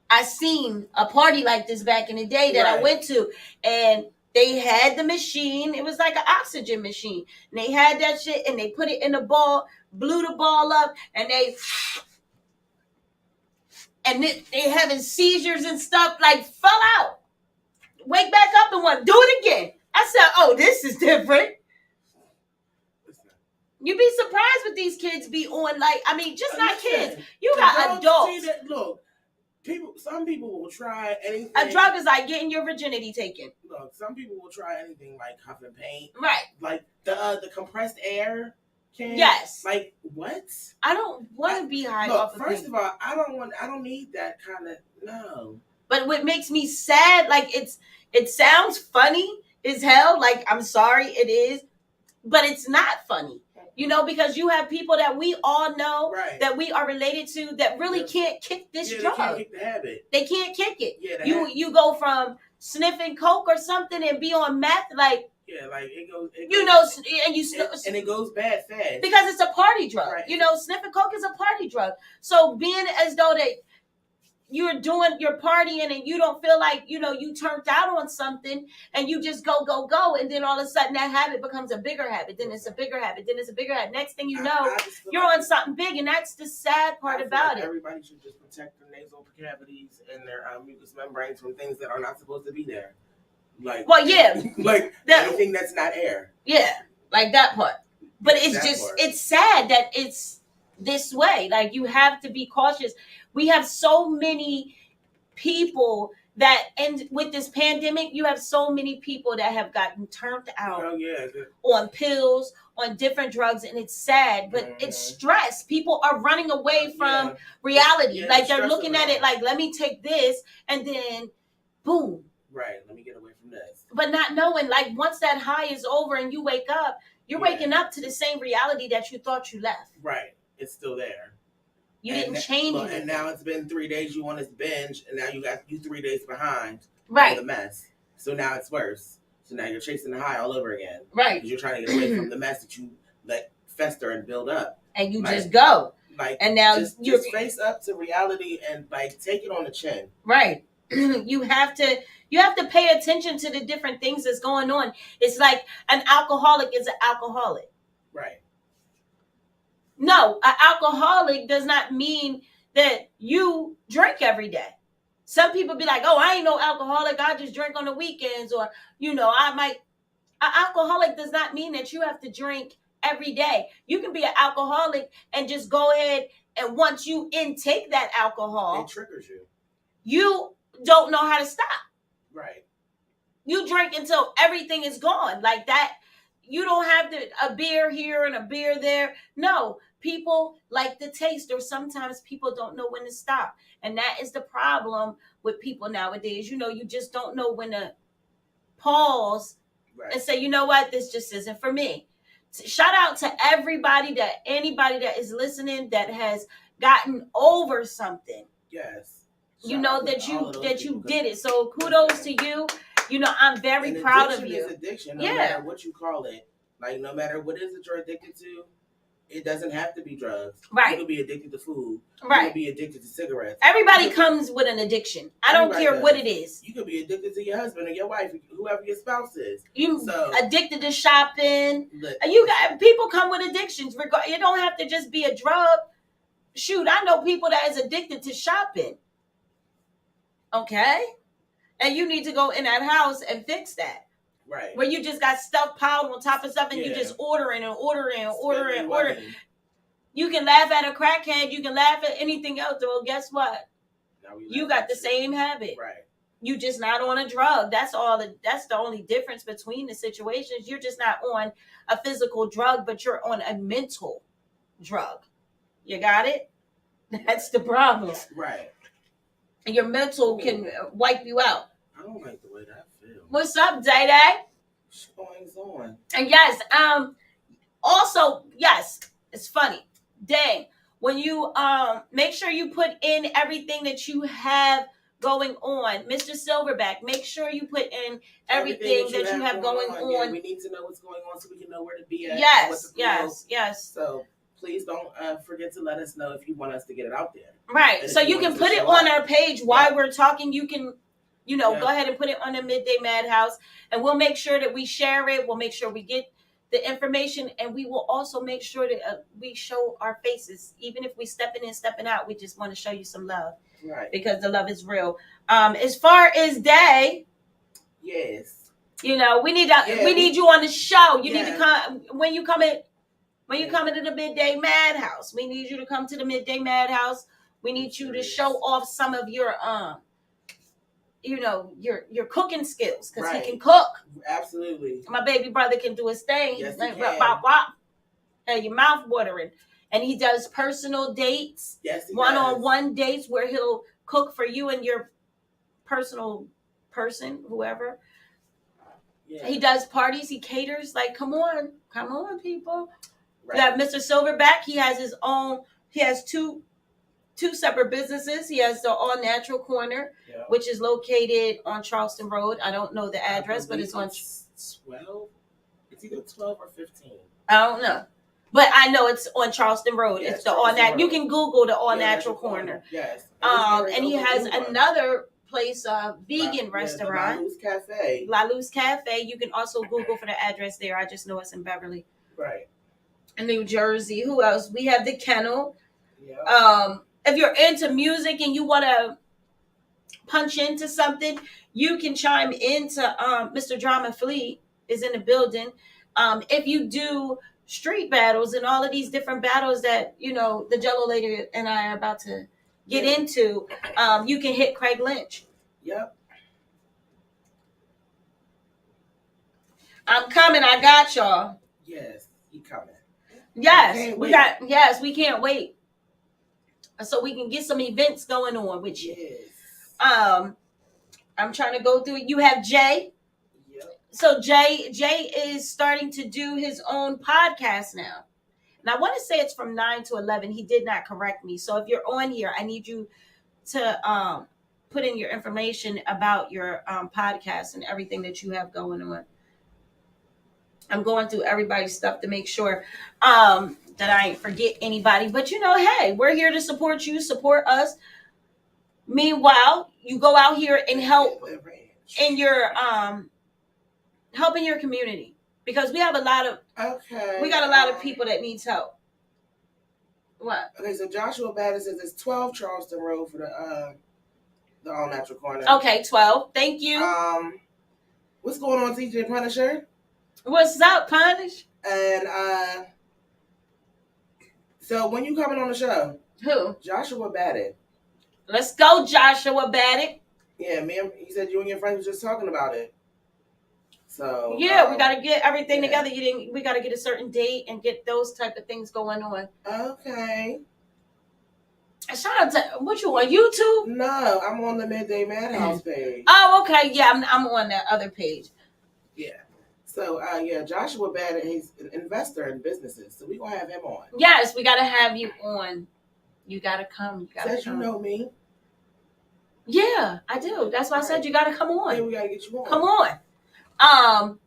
I seen a party like this back in the day that I went to, and they had the machine. It was like an oxygen machine. And they had that shit, and they put it in the ball, blew the ball up, and they having seizures and stuff, like fell out. Wake back up and want do it again. I said, oh, this is different. You'd be surprised what these kids be on. Like, I mean, just not kids. You got adults. Look. Some people will try anything. A drug is like getting your virginity taken. Look, some people will try anything like huffing paint. Right. Like the compressed air can. Yes. Like what? I don't want to be high off of first of all, I don't need that kind of no. But what makes me sad, like it sounds funny as hell. Like, I'm sorry, it is, but it's not funny. You know, because you have people that we all know that we are related to that really can't kick this drug. They can't kick the habit. They can't kick it. Yeah, you go from sniffing coke or something and be on meth, like like it goes. And it goes bad fast because it's a party drug. Right. You know, sniffing coke is a party drug. So being as though that you're partying and you don't feel like, you know, you turned out on something and you just go, and then all of a sudden that habit becomes a bigger habit, then it's a bigger habit, then it's a bigger habit. Next thing you know, you're on something big, and that's the sad part about it. Everybody should just protect their nasal cavities and their mucous membranes from things that are not supposed to be there. Like, well, yeah. Like anything that's not air. Yeah, like that part. But it's sad that it's this way. Like, you have to be cautious. We have so many people and with this pandemic, you have so many people that have gotten turned out on pills, on different drugs, and it's sad, but it's stress. People are running away from reality. Yeah, like, they're looking at it like, let me take this, and then boom. Right, let me get away from this. But not knowing, like, once that high is over and you wake up, you're waking up to the same reality that you thought you left. Right, it's still there. You didn't change it. And now it's been 3 days you want to binge, and now you 3 days behind. Right. The mess. So now it's worse. So now you're chasing the high all over again. Right. Because you're trying to get away from the mess that you let fester and build up. And you just go. Like, and now just face up to reality and like take it on the chin. Right. You have to pay attention to the different things that's going on. It's like an alcoholic is an alcoholic. Right. No, an alcoholic does not mean that you drink every day. Some people be like, oh, I ain't no alcoholic. I just drink on the weekends. Or, you know, an alcoholic does not mean that you have to drink every day. You can be an alcoholic and just go ahead, and once you intake that alcohol, it triggers you. You don't know how to stop. Right. You drink until everything is gone. Like that. You don't have a beer here and a beer there. No, people like the taste, or sometimes people don't know when to stop. And that is the problem with people nowadays. You know, you just don't know when to pause and say, you know what, this just isn't for me. Shout out to anybody that is listening that has gotten over something. Yes. You know that you did it. So kudos to you. You know, I'm very proud of you. Addiction is addiction, no matter what you call it. Like, no matter what it is that you're addicted to, it doesn't have to be drugs. Right. You could be addicted to food. Right. You could be addicted to cigarettes. Everybody comes with an addiction. I don't care what it is. You could be addicted to your husband or your wife, whoever your spouse is. You addicted to shopping. People come with addictions. It don't have to just be a drug. Shoot, I know people that is addicted to shopping. Okay? And you need to go in that house and fix that. Right. Where you just got stuff piled on top of stuff and you just ordering. You can laugh at a crackhead. You can laugh at anything else. Well, guess what? You got the same habit. Right. You just not on a drug. That's the only difference between the situations. You're just not on a physical drug, but you're on a mental drug. You got it? That's the problem. Right. And your mental can wipe you out. I don't like the way that feels. What's up, Day Day? What's going on? And yes, also, yes, it's funny. Dang, when you make sure you put in everything that you have going on. Mr. Silverback, make sure you put in everything that you have going on. Yeah, we need to know what's going on so we can know where to be at. Yes, yes. So please don't forget to let us know if you want us to get it out there. Right. So you can put it on our page while we're talking. You can, go ahead and put it on the Midday Madhouse, and we'll make sure that we share it. We'll make sure we get the information, and we will also make sure that we show our faces. Even if we stepping in, stepping out, we just want to show you some love. Right. Because the love is real. As far as Day, yes, we need you on the show. You need to come when you come into the Midday Madhouse. We need you to come to the Midday Madhouse. We need you to show off some of your your cooking skills, because he can cook. Absolutely. My baby brother can do his thing. Yes, He's like bop bop, and your mouth watering. And he does personal dates, one-on-one dates where he'll cook for you and your personal person, whoever. Yeah. He does parties. He caters. Like, come on, people. Right. You have Mr. Silverback. He has his own. He has two separate businesses. He has the All Natural Corner, which is located on Charleston Road. I don't know the address, but it's on 12. It's either 12 or 15. I don't know. But I know it's on Charleston Road. Yes, it's the All Natural. You can Google the All Natural Corner. Yes. And he has another place, vegan restaurant. La Luz Cafe. You can also Google for the address there. I just know it's in Beverly. Right. In New Jersey. Who else? We have the Kennel. Yeah. If you're into music and you want to punch into something, you can chime into Mr. Drama Fleet is in the building. If you do street battles and all of these different battles that the Jello Lady and I are about to get into, you can hit Craig Lynch. Yep. I'm coming. I got y'all. Yes, he coming. Yes, we can't wait. So we can get some events going on with you. Yes. I'm trying to go through it. You have Jay. Yep. So Jay is starting to do his own podcast now. And I want to say it's from 9 to 11. He did not correct me. So if you're on here, I need you to put in your information about your podcast and everything that you have going on. I'm going through everybody's stuff to make sure that I ain't forget anybody. But hey, we're here to support you, support us. Meanwhile, you go out here and help in your helping your community, because we have a lot of we got a lot of people that needs help. What? Okay, so Joshua Bader says it's 12 Charleston Road for the All Natural Corner. Okay, 12. Thank you. What's going on, TJ Punisher? What's up, Punish? And so when you coming on the show? Who? Joshua Bader. Let's go, Joshua Bader. Yeah, man. He said you and your friends were just talking about it. So yeah, we gotta get everything together. We gotta get a certain date and get those type of things going on. Okay. Shout out to what, you on YouTube? No, I'm on the Midday Madhouse page. Oh, okay. Yeah, I'm on that other page. Yeah. So, Joshua Bader, he's an investor in businesses. So we're going to have him on. Yes, we got to have you on. You got to come. Says you know me. Yeah, I do. That's why I said you got to come on. Yeah, we got to get you on. Come on.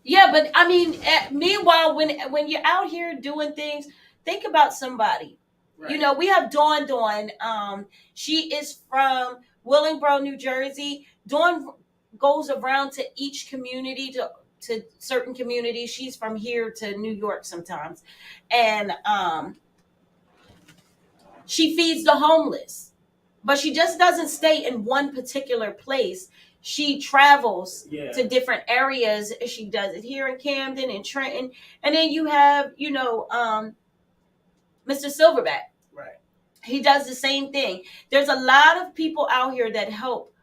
Yeah, but I mean, meanwhile, when you're out here doing things, think about somebody. Right. We have Dawn. She is from Willingboro, New Jersey. Dawn goes around to each community, to certain communities. She's from here to New York sometimes. And she feeds the homeless. But she just doesn't stay in one particular place. She travels to different areas. She does it here in Camden and Trenton. And then you have, Mr. Silverback. Right. He does the same thing. There's a lot of people out here that help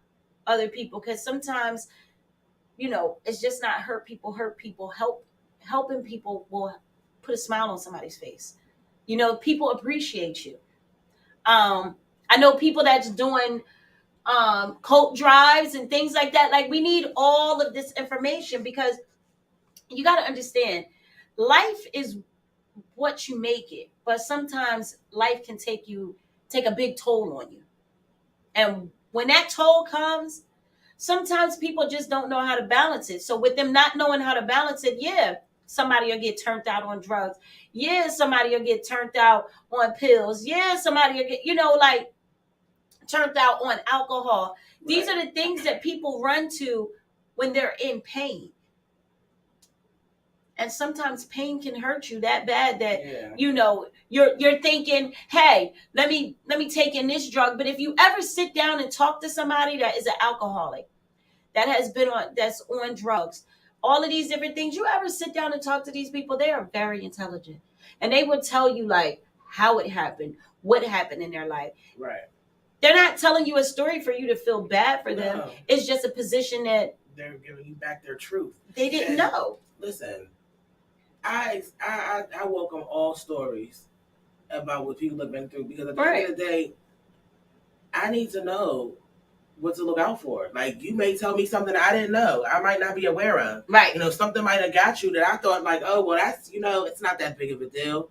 other people, because sometimes, it's just not hurt people. Helping people will put a smile on somebody's face. People appreciate you. I know people that's doing coat drives and things like that. Like, we need all of this information, because you got to understand, life is what you make it, but sometimes life can take a big toll on you. And when that toll comes, sometimes people just don't know how to balance it. So with them not knowing how to balance it, yeah, somebody will get turned out on drugs. Yeah, somebody will get turned out on pills. Yeah, somebody will get, like turned out on alcohol. Right. These are the things that people run to when they're in pain. And sometimes pain can hurt you that bad that you're thinking, hey, let me take in this drug. But if you ever sit down and talk to somebody that is an alcoholic, that's on drugs, all of these different things, you ever sit down and talk to these people, they are very intelligent. And they would tell you like how it happened, what happened in their life. Right. They're not telling you a story for you to feel bad for them. No. It's just a position that they're giving you back their truth. They didn't know. Listen, I welcome all stories about what people have been through, because at the end of the day, I need to know what to look out for. Like, you may tell me something I didn't know, I might not be aware of. Right. Something might have got you that I thought like, oh, well, that's, it's not that big of a deal.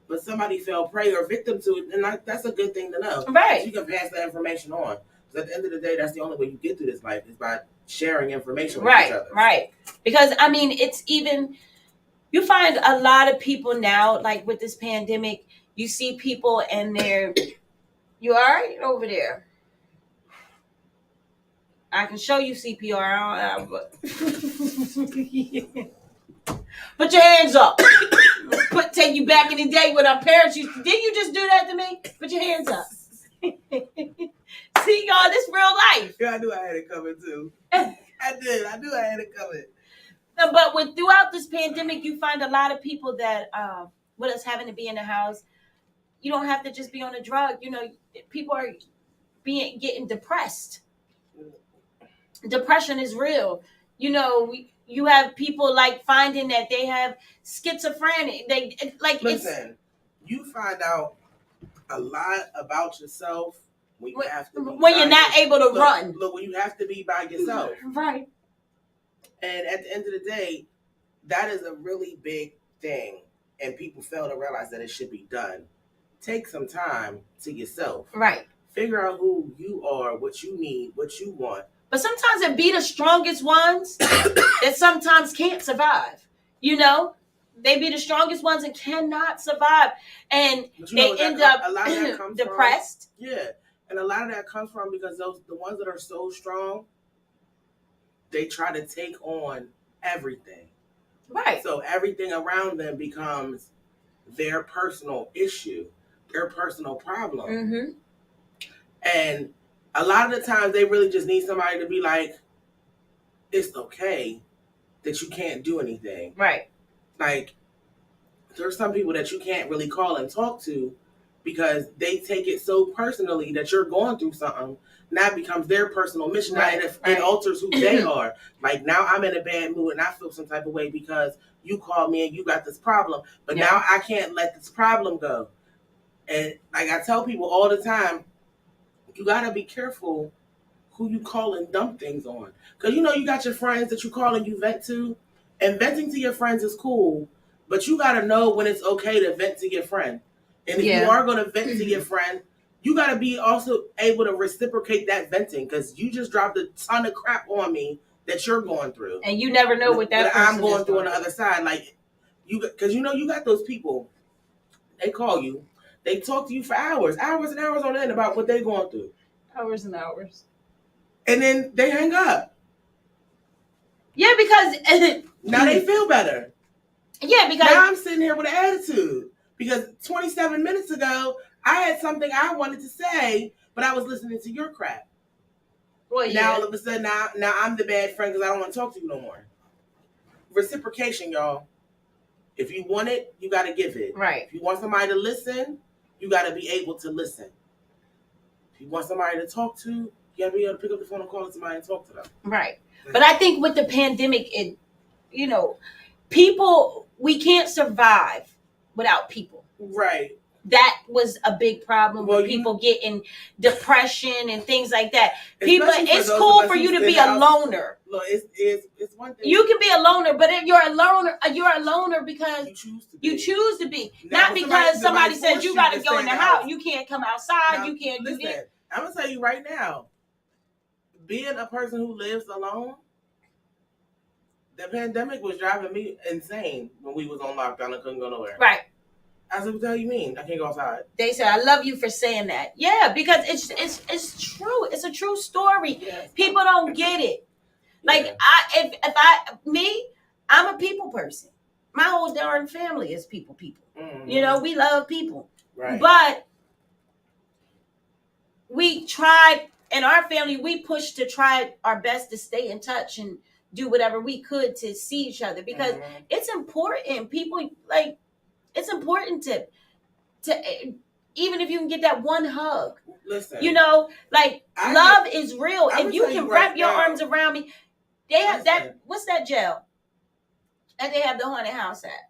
But somebody fell prey or victim to it, and that's a good thing to know. Right. So you can pass that information on. Because at the end of the day, that's the only way you get through this life, is by sharing information with each other. Right. Because, it's even, you find a lot of people now, like with this pandemic, you see people and they're, you all right over there? I can show you CPR. Put your hands up. Take you back in the day when our parents used to. Didn't you just do that to me? Put your hands up. See, y'all, this real life. Yeah, I knew I had it coming too. I did. I knew I had it coming. No, but throughout this pandemic, you find a lot of people that, with us having to be in the house, you don't have to just be on a drug. People are getting depressed. Depression is real. You have people like finding that they have schizophrenia. Listen, you find out a lot about yourself when you have to be when you're not able to run. Look, when you have to be by yourself. Right. And at the end of the day, that is a really big thing, and people fail to realize that it should be done. Take some time to yourself. Right. Figure out who you are, what you need, what you want. But sometimes it be the strongest ones that sometimes can't survive. They be the strongest ones and cannot survive. And they end up depressed. Yeah. And a lot of that comes from because the ones that are so strong, they try to take on everything. Right. So everything around them becomes their personal issue, their personal problem. Mm-hmm. And a lot of the times they really just need somebody to be like, it's okay that you can't do anything. Right. Like, there's some people that you can't really call and talk to because they take it so personally that you're going through something. Now it becomes their personal mission. Right. It alters who they are. Like, now I'm in a bad mood and I feel some type of way because you called me and you got this problem. But now I can't let this problem go. And like I tell people all the time, you got to be careful who you call and dump things on. Because, you got your friends that you call and you vent to. And venting to your friends is cool. But you got to know when it's okay to vent to your friend. And if you are going to vent to your friend, you got to be also able to reciprocate that venting. Because you just dropped a ton of crap on me that you're going through. And you never know what that I'm going through on the other side. Like, because you got those people, they call you. They talk to you for hours and hours on end about what they're going through. Hours and hours. And then they hang up. Yeah, because... now they feel better. Yeah, because... now I'm sitting here with an attitude. Because 27 minutes ago, I had something I wanted to say, but I was listening to your crap. Well, now all of a sudden, now I'm the bad friend because I don't want to talk to you no more. Reciprocation, y'all. If you want it, you got to give it. Right. If you want somebody to listen, you got to be able to listen. If you want somebody to talk to, you got to be able to pick up the phone and call somebody and talk to them. Right. But I think with the pandemic, people, we can't survive without people. Right. that was a big problem with people getting depression and things like that. People, it's cool for you to be a loner. Look, it's one thing. You can be a loner, but you're a loner because you choose to be. Not because somebody says you got to go in the house. You can't come outside. Now, you can't do this. I'm gonna tell you right now, being a person who lives alone, the pandemic was driving me insane when we was on lockdown and couldn't go nowhere. Right. I said, what the hell you mean? I can't go outside. They said, I love you for saying that. Yeah, because it's true. It's a true story. Yes. People don't get it. Like, yeah. I'm a people person. My whole darn family is people. Mm-hmm. You know, we love people. Right. But we tried, in our family, we pushed to try our best to stay in touch and do whatever we could to see each other because it's important. People, like, it's important to even if you can get that one hug. Listen, you know, like love is real. If you can wrap your arms around me, they have that. What's that jail that they have the haunted house at?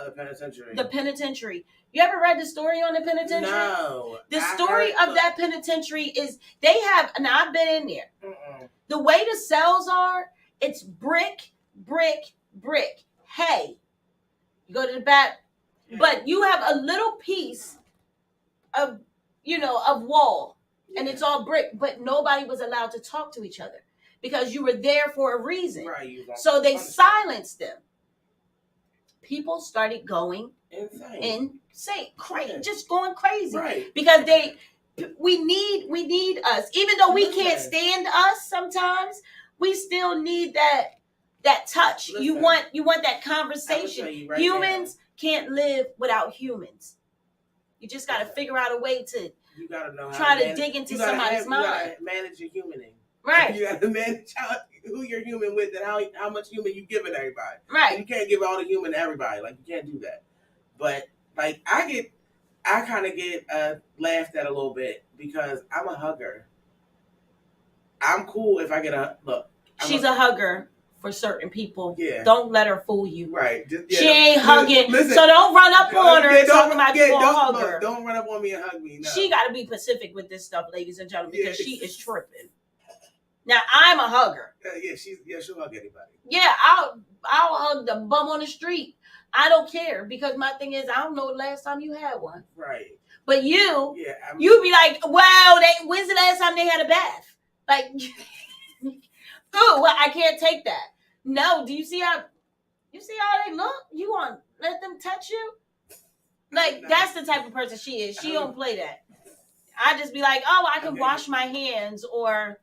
The penitentiary. The penitentiary. You ever read the story on the penitentiary? No. The story of that penitentiary is they have. Now I've been in there. Mm-mm. The way the cells are, it's brick. Hey, you go to the back. But you have a little piece of, of wall, and it's all brick, but nobody was allowed to talk to each other because you were there for a reason. Right, so they silenced them. People started going insane, crazy, just going crazy. Right. Because we need us. Even though we can't stand us sometimes, we still need that touch. Listen, you want that conversation. Humans can't live without humans. You just got to figure out a way to try to dig into somebody's mind. You got to manage your humaning. Right. You got to manage who you're human with and how much human you giving everybody. Right. And you can't give all the human to everybody. Like, you can't do that. But, like, I kind of get laughed at a little bit because I'm a hugger. I'm cool if I get a look. She's a hugger. For certain people, yeah. Don't let her fool you. Right. She ain't hugging. Listen, so don't run up on her and talk about you gonna hug her. Don't run up on me and hug me. No. She got to be Pacific with this stuff, ladies and gentlemen, because she is tripping. Now I'm a hugger. She'll hug anybody. Yeah, I'll hug the bum on the street. I don't care because my thing is I don't know the last time you had one. Right. But you be like, wow, when's the last time they had a bath? Like, ooh, well, I can't take that. No, do you see how they look? You want to let them touch you? Like, that's the type of person she is. She don't play that. I just be like, oh, I can wash my hands, or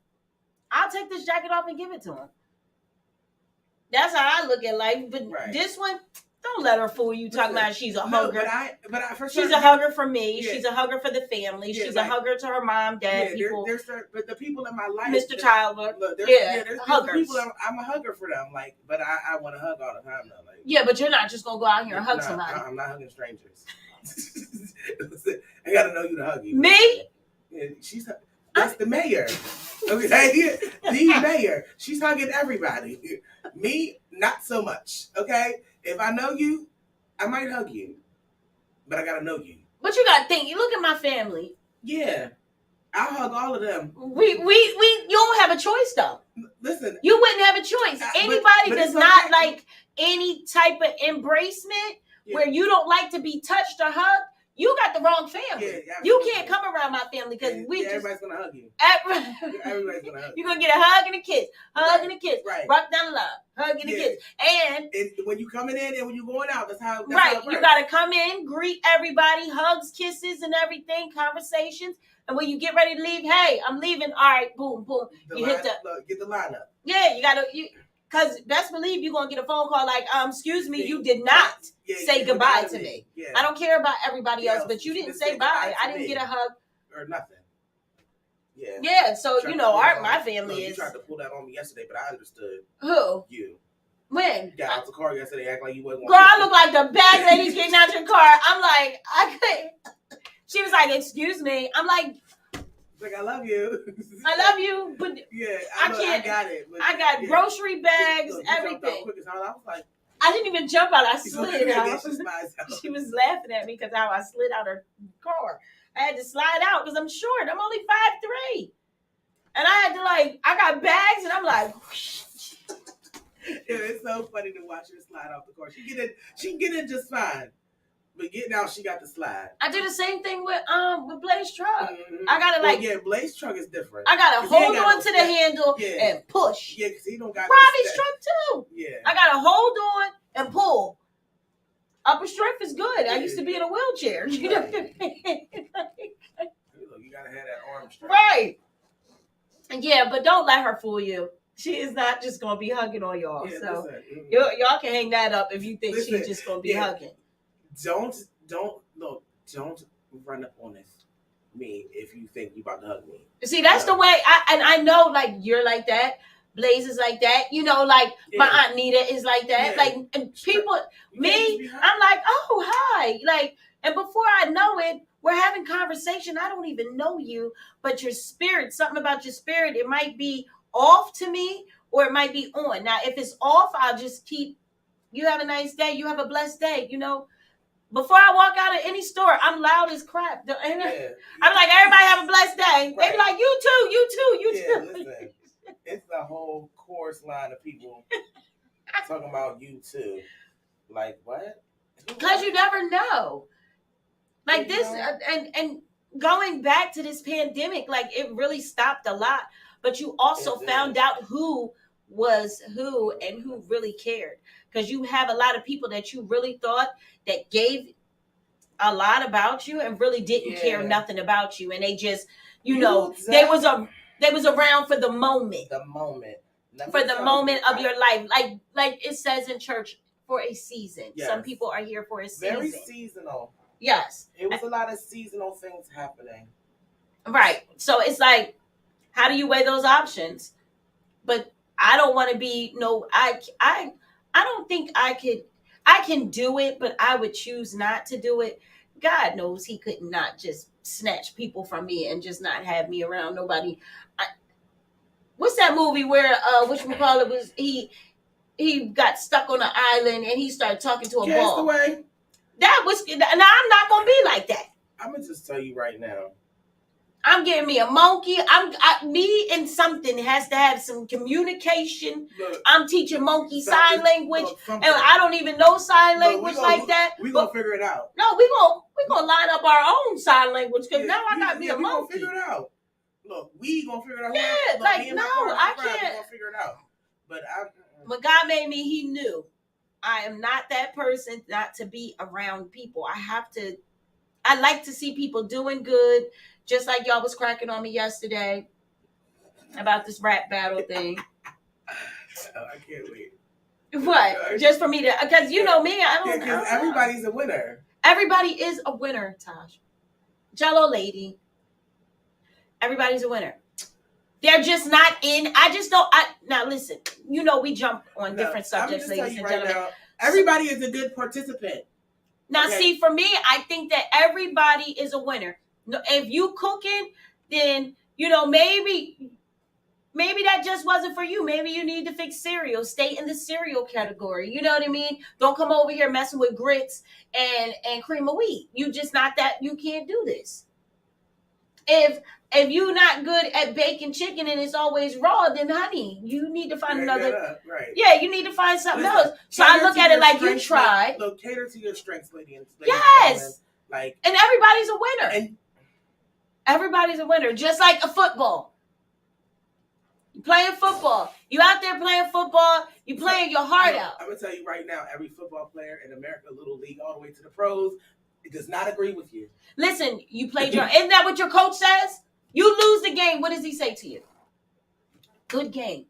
I'll take this jacket off and give it to him. That's how I look at life. But this one, don't let her fool you talking about she's a hugger. She's a hugger for me. Yeah. She's a hugger for the family. Yeah, she's a hugger to her mom, dad, people. But the people in my life, Mr. Tyler. There's people I'm a hugger for them. Like, but I want to hug all the time though. Like, yeah, but you're not just gonna go out here and hug somebody. I'm not hugging strangers. I gotta know you to hug you. Me? Yeah, that's the mayor. Okay, the mayor. She's hugging everybody. Me, not so much. Okay. If I know you, I might hug you, but I gotta know you. But you gotta think. You look at my family. Yeah, I'll hug all of them. You don't have a choice though. Listen, you wouldn't have a choice. Anybody does not like any type of embracement where you don't like to be touched or hugged. You got the wrong family. Yeah, you can't come around my family because everybody's gonna hug you. Everybody's gonna hug you. You're gonna get a hug and a kiss, and a kiss, right? Rock down the line, hug and a kiss, and when you coming in and when you going out, that's how. You gotta come in, greet everybody, hugs, kisses, and everything, conversations, and when you get ready to leave, hey, I'm leaving. All right, boom, boom. Get the lineup. Yeah, you gotta. Because best believe you're going to get a phone call like, excuse me, you did not say goodbye to me. Yeah. I don't care about everybody else, but you didn't say bye. I didn't get a hug. Or nothing. Yeah. Yeah, so, my family is. You tried to pull that on me yesterday, but I understood. Who? You. When? You got out the car yesterday, act like you wasn't. Girl, I look like the bad lady's getting out your car. I'm like, I couldn't. She was like, excuse me. I'm like, I love you. I love you, but I can't. I got it. I got grocery bags, everything. I was like, I didn't even jump out. I slid out. She slides out. She was laughing at me because how I slid out her car. I had to slide out because I'm short. I'm only 5'3". And I had to I got bags and I'm like, whoosh. Yeah, it's so funny to watch her slide off the car. She can get in just fine. But getting out, she got the slide. I do the same thing with Blaze's truck. Mm-hmm. I gotta Blaze's truck is different. I gotta hold on to the handle and push. Yeah, because he don't got Robbie's truck too. Yeah. I gotta hold on and pull. Upper strength is good. I used to be in a wheelchair. Right. You gotta have that arm strength. Right. Yeah, but don't let her fool you. She is not just gonna be hugging on y'all. Yeah, so listen, y'all can hang that up if you think she's just gonna be hugging. Don't run up on me if you think you about to hug me. See, that's the way I know you're like that. Blaze is like that. My Aunt Nita is like that. Yeah. And people, me, I'm like, oh, hi. And before I know it, we're having conversation. I don't even know you, but your spirit, something about your spirit, it might be off to me or it might be on. Now, if it's off, I'll just keep, you have a nice day. You have a blessed day. Before I walk out of any store, I'm loud as crap. I'm like, everybody have a blessed day. Right. They be like, you too. Listen, it's the whole chorus line of people talking about you too. Like, what? Because you never know. This, and going back to this pandemic, it really stopped a lot. But you also found out who was who and who really cared. Because you have a lot of people that you really thought that gave a lot about you and really didn't care nothing about you. And they just, they was around for the moment. For the moment of your life. Like it says in church, for a season. Yes. Some people are here for a season. Very seasonal. Yes. It was a lot of seasonal things happening. Right. So it's like, how do you weigh those options? But I don't want to be, I don't think I can do it, but I would choose not to do it. God knows he could not just snatch people from me and just not have me around nobody. What's that movie where, whatchamacallit was, he got stuck on an island and he started talking to a ball. Castaway. That was, now I'm not going to be like that. I'm going to just tell you right now. I'm getting me a monkey. Me and something has to have some communication. Look, I'm teaching monkey sign language, and I don't even know sign language like that. We're going to figure it out. No, we're gonna line up our own sign language because now I got me a monkey. We're going to figure it out. Look, we going to figure it out. Yeah, I can't. We're going to figure it out. But when God made me, he knew I am not that person not to be around people. I like to see people doing good. Just like y'all was cracking on me yesterday about this rap battle thing. I can't wait. What? Just for me to, because you know me, I don't know. Because everybody's a winner. Everybody is a winner, Tosh. Jellolady. Everybody's a winner. They're just not in. I just don't. Now listen, we jump on different subjects, ladies and gentlemen. Now, everybody is a good participant. Now, see, for me, I think that everybody is a winner. If you cooking, then maybe that just wasn't for you. Maybe you need to fix cereal. Stay in the cereal category. You know what I mean? Don't come over here messing with grits and cream of wheat. You just not that. You can't do this. If you're not good at baking chicken and it's always raw, then honey, you need to find another. Right. Yeah, you need to find something else. So I look at it like you tried. Look, cater to your strengths, ladies. Yes. And everybody's a winner. Everybody's a winner, just like a football. You playing football. You out there playing football. You playing your heart out. I'm going to tell you right now, every football player in America, Little League, all the way to the pros, it does not agree with you. Listen, you played isn't that what your coach says? You lose the game. What does he say to you? Good game.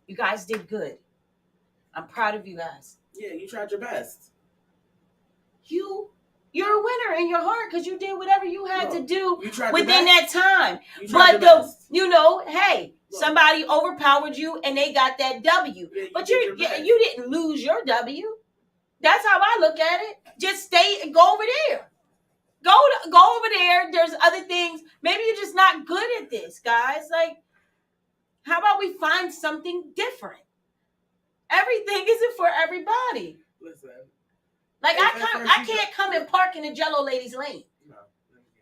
You guys did good. I'm proud of you guys. Yeah, you tried your best. You're a winner in your heart because you did whatever you had to do within that time. But hey, somebody overpowered you and they got that W. Yeah, but you didn't lose your W. That's how I look at it. Just stay and go over there. Go over there. There's other things. Maybe you're just not good at this, guys. How about we find something different? Everything isn't for everybody. Listen. Like I can't come and park in the Jello Lady's lane. No.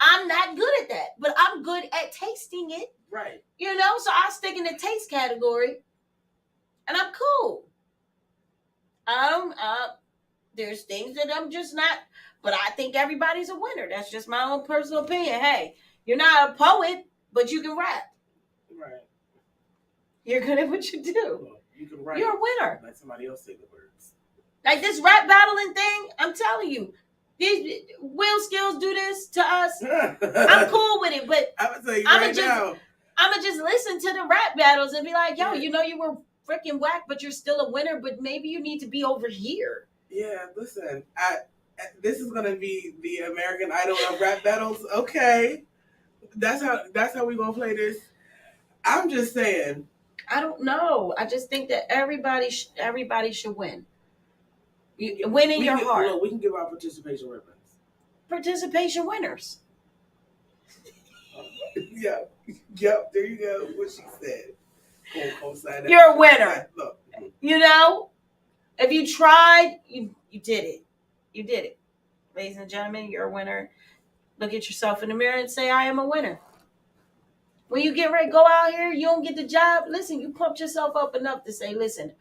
I'm not good at that, but I'm good at tasting it. Right. You know, so I'll stick in the taste category, and I'm cool. There's things that I'm just not, but I think everybody's a winner. That's just my own personal opinion. Hey, you're not a poet, but you can rap. Right. You're good at what you do. Well, you can write. You're a winner. Let somebody else say the words. Like this rap battling thing, I'm telling you, these Will Skills do this to us. I'm cool with it, but I'm gonna tell you right now. I'm gonna just listen to the rap battles and be like, yo, you know you were freaking whack, but you're still a winner. But maybe you need to be over here. Yeah, listen, this is gonna be the American Idol of rap battles. Okay, that's how we gonna play this. I'm just saying. I don't know. I just think that everybody should win. Win in your heart. Look, we can give our participation ribbons. Participation winners. Yep. There you go. What she said. You're a winner. Look. You know, if you tried, you did it. You did it, ladies and gentlemen. You're a winner. Look at yourself in the mirror and say, "I am a winner." When you get ready to go out here, you don't get the job. Listen, you pumped yourself up enough to say, "Listen,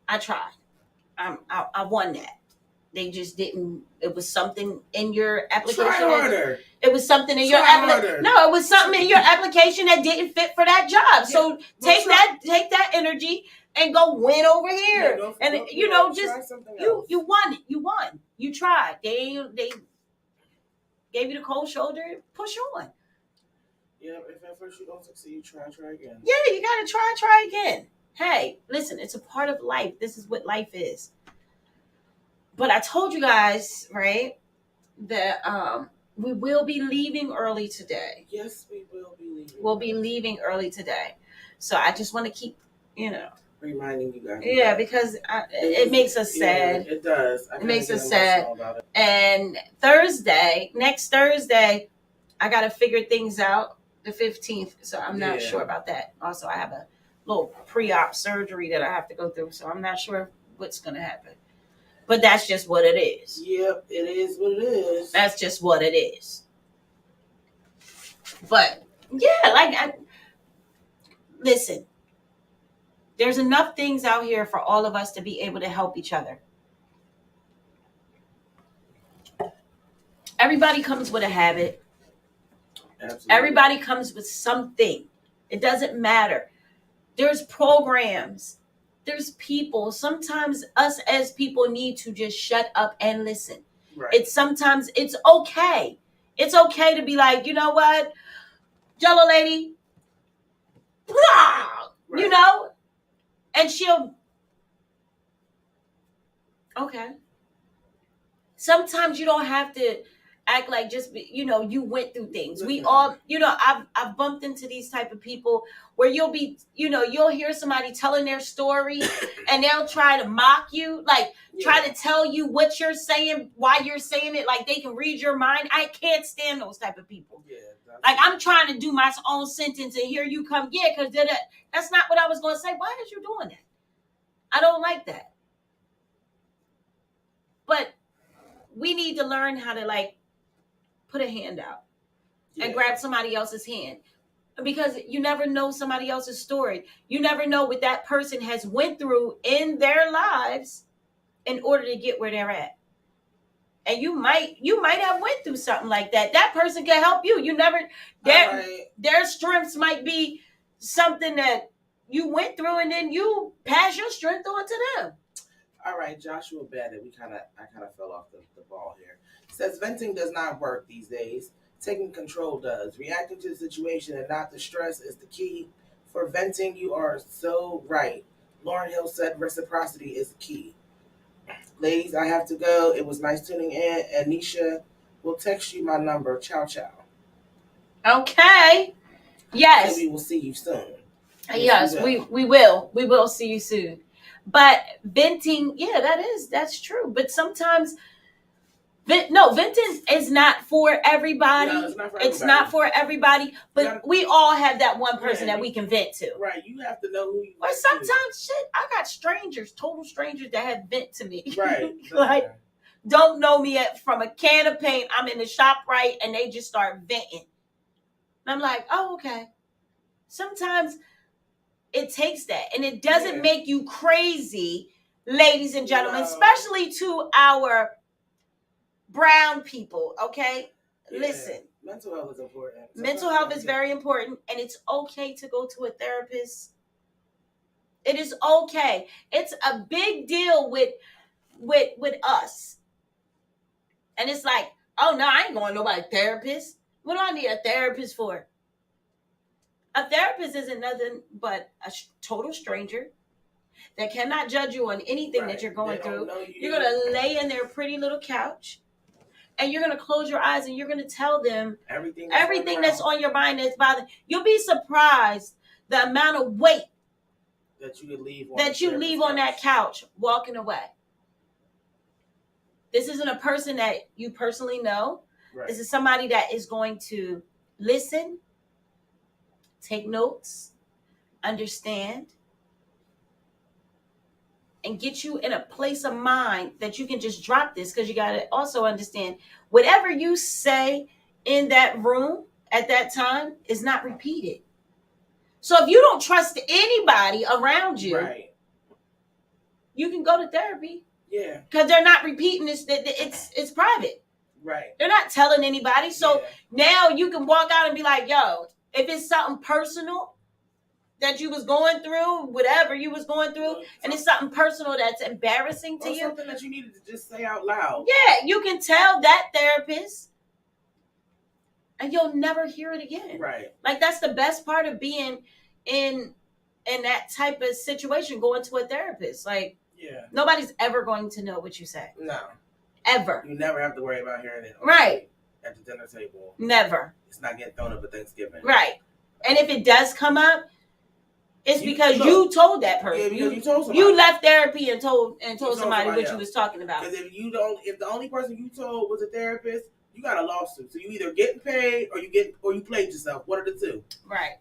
I tried. I won that." They just didn't. It was something in your application. Try harder. It was something in your application. No, it was something in your application that didn't fit for that job. Yeah. So take that energy and go win over here. Yeah, and you know, just you won it. You won. You tried. They gave you the cold shoulder. Push on. Yeah, if at first you don't succeed, try again. Yeah, you gotta try again. Hey, listen, it's a part of life. This is what life is. But I told you guys, right, that we will be leaving early today. Yes, we will be leaving. We'll be leaving early today. So I just want to keep, reminding you guys. Yeah, because it makes us sad. Yeah, it does. It makes us sad. And next Thursday, I got to figure things out, the 15th. So I'm not sure about that. Also, I have a little pre-op surgery that I have to go through. So I'm not sure what's going to happen. But that's just what it is. Yep, it is what it is. That's just what it is. But, yeah, listen. There's enough things out here for all of us to be able to help each other. Everybody comes with a habit. Absolutely. Everybody comes with something. It doesn't matter. There's programs. There's people. Sometimes us as people need to just shut up and listen. Right. Sometimes it's okay. It's okay to be like, you know what, Jello Lady, right. You know, and she'll. Okay. Sometimes you don't have to act like just, you went through things. We all, I've bumped into these type of people where you'll be, you'll hear somebody telling their story and they'll try to mock you, try to tell you what you're saying, why you're saying it, like they can read your mind. I can't stand those type of people. Yeah, I'm trying to do my own sentence and here you come. Yeah, because that's not what I was going to say. Why is you doing that? I don't like that. But we need to learn how to put a hand out and grab somebody else's hand, because you never know somebody else's story. You never know what that person has went through in their lives in order to get where they're at. And you might have went through something like that. That person can help you. You never, their strengths might be something that you went through and then you pass your strength on to them. All right, Joshua Bennett, I kind of fell off the ball here. Says venting does not work these days. Taking control does. Reacting to the situation and not the stress is the key. For venting, you are so right. Lauryn Hill said reciprocity is the key. Ladies, I have to go. It was nice tuning in. And Nisha will text you my number. Ciao, ciao. Okay. Yes. And we will see you soon. Yes, we will. We will see you soon. But venting, that's true. But sometimes Venting is not for everybody. No, it's not for everybody. It's not for everybody, but we all have that one person that we can vent to. Right, you have to know who you. Or sometimes, shit, I got strangers, total strangers that have vent to me. Right, like don't know me from a can of paint. I'm in the shop right, and they just start venting. And I'm like, oh, okay. Sometimes it takes that, and it doesn't make you crazy, ladies and gentlemen, especially to our brown people, okay? Yeah. Listen. Mental health is important. Mental health is very important, and it's okay to go to a therapist. It is okay. It's a big deal with us. And it's like, oh no, I ain't going to nobody therapist. What do I need a therapist for? A therapist isn't nothing but a total stranger that cannot judge you on anything that you're going through. You're going to lay in their pretty little couch, and you're going to close your eyes, and you're going to tell them everything that's on your mind that's bothering. You'll be surprised the amount of weight that you leave on that couch walking away. This isn't a person that you personally know. Right. This is somebody that is going to listen, take notes, understand, and get you in a place of mind that you can just drop this, because you got to also understand whatever you say in that room at that time is not repeated. So if you don't trust anybody around you, you can go to therapy. Yeah. Because they're not repeating this. It's private. Right. They're not telling anybody. So now you can walk out and be like, yo, if it's something personal that you was going through, whatever you was going through, and it's something personal that's embarrassing to you. Something that you needed to just say out loud. Yeah, you can tell that therapist, and you'll never hear it again. Right. Like, that's the best part of being in that type of situation, going to a therapist. Like, nobody's ever going to know what you say. No. Ever. You never have to worry about hearing it. Right. At the dinner table. Never. It's not getting thrown up at Thanksgiving. Right. And if it does come up, it's because you told that person. Yeah, because you told somebody. You left therapy and told somebody what you was talking about. Because if the only person you told was a therapist, you got a lawsuit. So you either getting paid or you played yourself. One of the two. Right.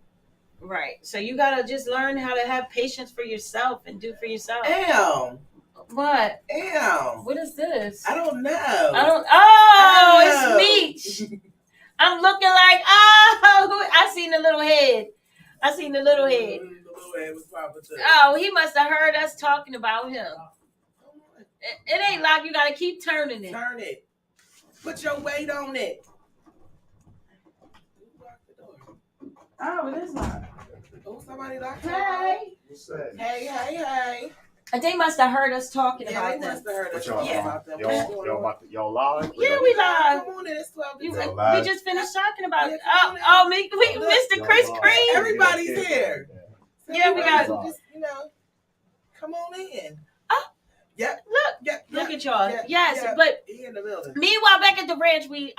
Right. So you gotta just learn how to have patience for yourself and do for yourself. Damn. What? Damn. What is this? I don't know. It's Meech. I'm looking like, I seen the little head. The little head was popping too. Oh, he must have heard us talking about him. It ain't like you gotta keep turning it. Turn it. Put your weight on it. Oh, it is locked. Oh, somebody locked it. Hey. And they must have heard us talking about them. Y'all live? Yeah, we live. Come on in, it's 12. We just finished talking about it. Mr. Chris Cream. Everybody's here. Yeah, we got. Just, come on in. Look at y'all. Yes, but he in the building. Meanwhile, back at the ranch, we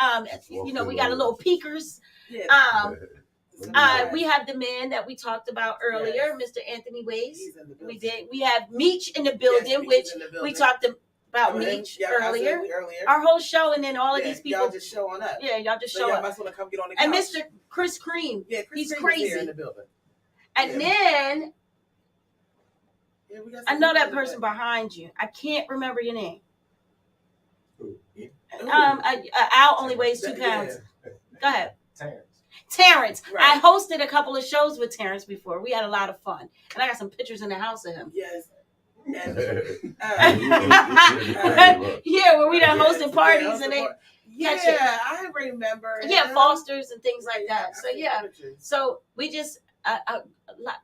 we got a little peekers. We have the man that we talked about earlier, Mr. Anthony Ways. We have Meech in the building, we talked about Meech earlier. Our whole show, and then all of these people. Y'all just showing up. Yeah, y'all just showing up. Y'all must want to come get on the couch. And Mr. Chris Cream. Yeah, he's crazy. Here in the building. And then I know that person behind you. I can't remember your name. Al only weighs 2 pounds. Go ahead. Terrence. Right. I hosted a couple of shows with Terrence before. We had a lot of fun. And I got some pictures in the house of him. Yes. Where we done hosted parties and they I remember. Yeah, Foster's and things like that. So yeah. So we just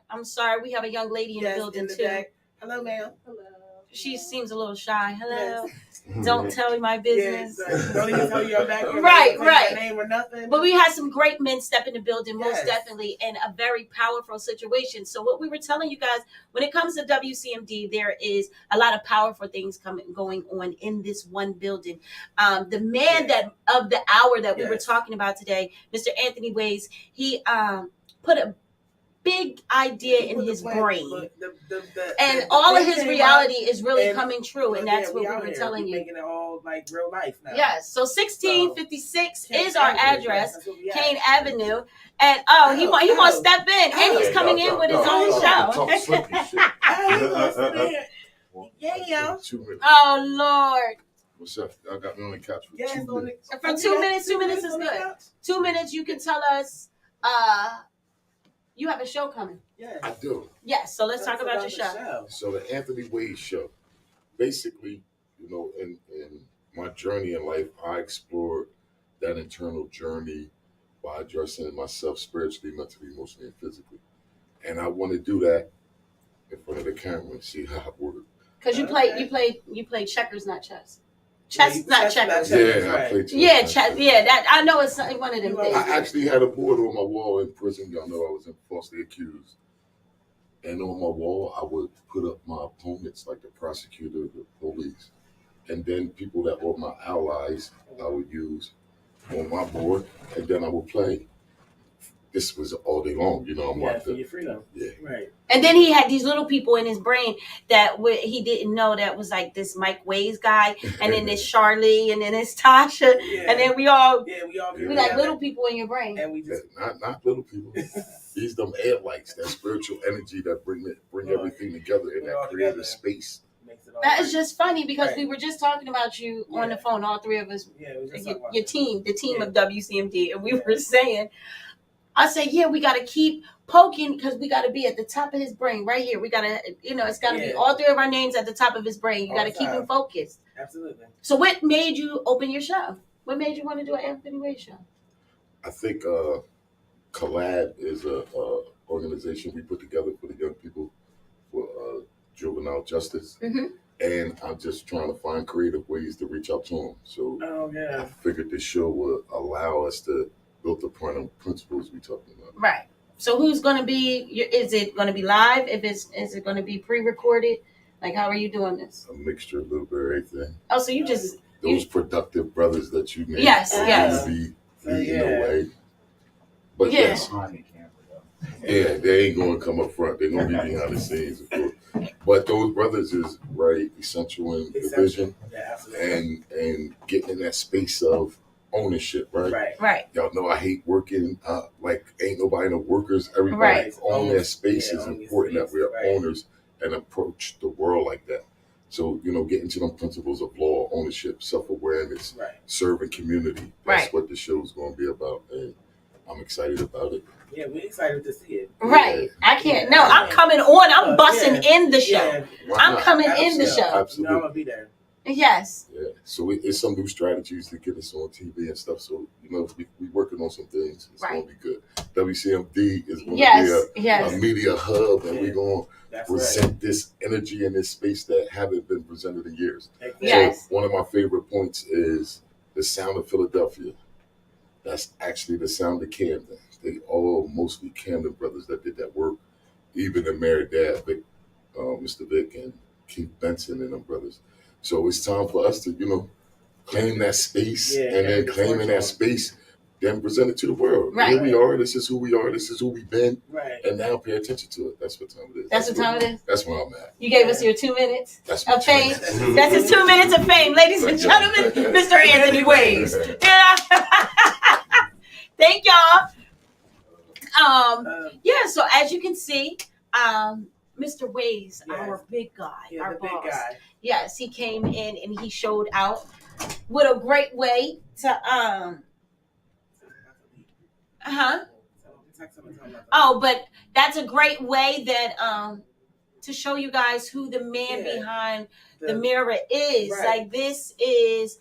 I'm sorry, we have a young lady in the building too. Back. Hello, ma'am. Hello. She seems a little shy. Hello. Yes. Don't tell me my business. Yes. Don't even tell you your back. Right. Your name or nothing. But we had some great men step in the building, most definitely, in a very powerful situation. So what we were telling you guys, when it comes to WCMD, there is a lot of powerful things going on in this one building. The man of the hour that we were talking about today, Mr. Anthony Ways, he put big idea in his brain. And the all of thing his came reality out, is really and- coming true. And that's what we were here. telling you. Making it all like real life now. Yes. So 1656 Kane is our Avenue, address, that's what we at. Kane Avenue. And he want to step in, and he's coming in with his own show. Yeah. Oh Lord. What's up? I got me on the couch for 2 minutes. For 2 minutes, 2 minutes is good. 2 minutes, you can tell us. You have a show coming. Yeah. I do. Yes. So let's talk about your show. So the Anthony Wade Show. Basically, in my journey in life, I explored that internal journey by addressing myself spiritually, mentally, emotionally, and physically. And I want to do that in front of the camera and see how it works. Because you play checkers, not chess. Chess, not checkers. Yeah, I play chess. Yeah, chess. Yeah, that I know it's one of them things. I actually had a board on my wall in prison. Y'all know I was falsely accused. And on my wall, I would put up my opponents, like the prosecutor, the police, and then people that were my allies, I would use on my board, and then I would play. This was all day long, I'm Yeah, like for your freedom. Yeah. Right. And then he had these little people in his brain that he didn't know that was like this Mike Ways guy, and then this Charlie, and then this Tasha, and then we all be like little people in your brain. And we just not little people. These them air lights, that spiritual energy that bring everything together in that creative space. That is just funny because we were just talking about you on the phone, all three of us, your team, the team of WCMD, and we were saying, I said, we got to keep poking because we got to be at the top of his brain right here. We got to, it's got to be all three of our names at the top of his brain. You got to keep him focused. Absolutely. So what made you open your show? What made you want to do an Anthony Wade show? I think Collab is a organization we put together for the young people for juvenile justice. Mm-hmm. And I'm just trying to find creative ways to reach out to them. So I figured this show would allow us to build upon the principles we're talking about. Right. So who's going to be, is it going to be live? Is it going to be pre-recorded? Like, how are you doing this? A mixture, a little bit of everything. Oh, so you just... Those productive brothers that you made. Yes. Be in a way. But yes. Yeah, they ain't going to come up front. They're going to be behind the scenes, of course. But those brothers is very essential in the vision and getting in that space of ownership, right. Y'all know I hate working like ain't nobody no workers. Everybody own their space is important that we're owners and approach the world like that. So, getting to them principles of law, ownership, self-awareness, serving community. That's what the show is going to be about. And I'm excited about it. Yeah, we're excited to see it. Right. Yeah. I can't. No, I'm coming on. I'm busting in the show. Yeah. I'm coming in the show. Absolutely. I'm going to be there. Yes. Yeah. So it's some new strategies to get us on TV and stuff. So, we working on some things. It's going to be good. WCMD is going to be a media hub, and we're going to present this energy in this space that haven't been presented in years. Yes. So one of my favorite points is the sound of Philadelphia. That's actually the sound of Camden. They all mostly Camden brothers that did that work. Even the married dad, Mr. Vic and Keith Benson and them brothers. So it's time for us to, claim that space and then claiming that space, then present it to the world. Right. Here we are. This is who we are. This is who we've been. Right. And now pay attention to it. That's what time it is. That's what time it is? That's where I'm at. You gave us your 2 minutes of fame. Minutes. That's his 2 minutes of fame, ladies and gentlemen. Mr. Anthony Wade. Yeah. Thank y'all. So as you can see, Mr. Ways, our big guy, our boss. Big guy. Yes, he came in and he showed out with a great way to but that's a great way that to show you guys who the man behind the mirror is. Like this is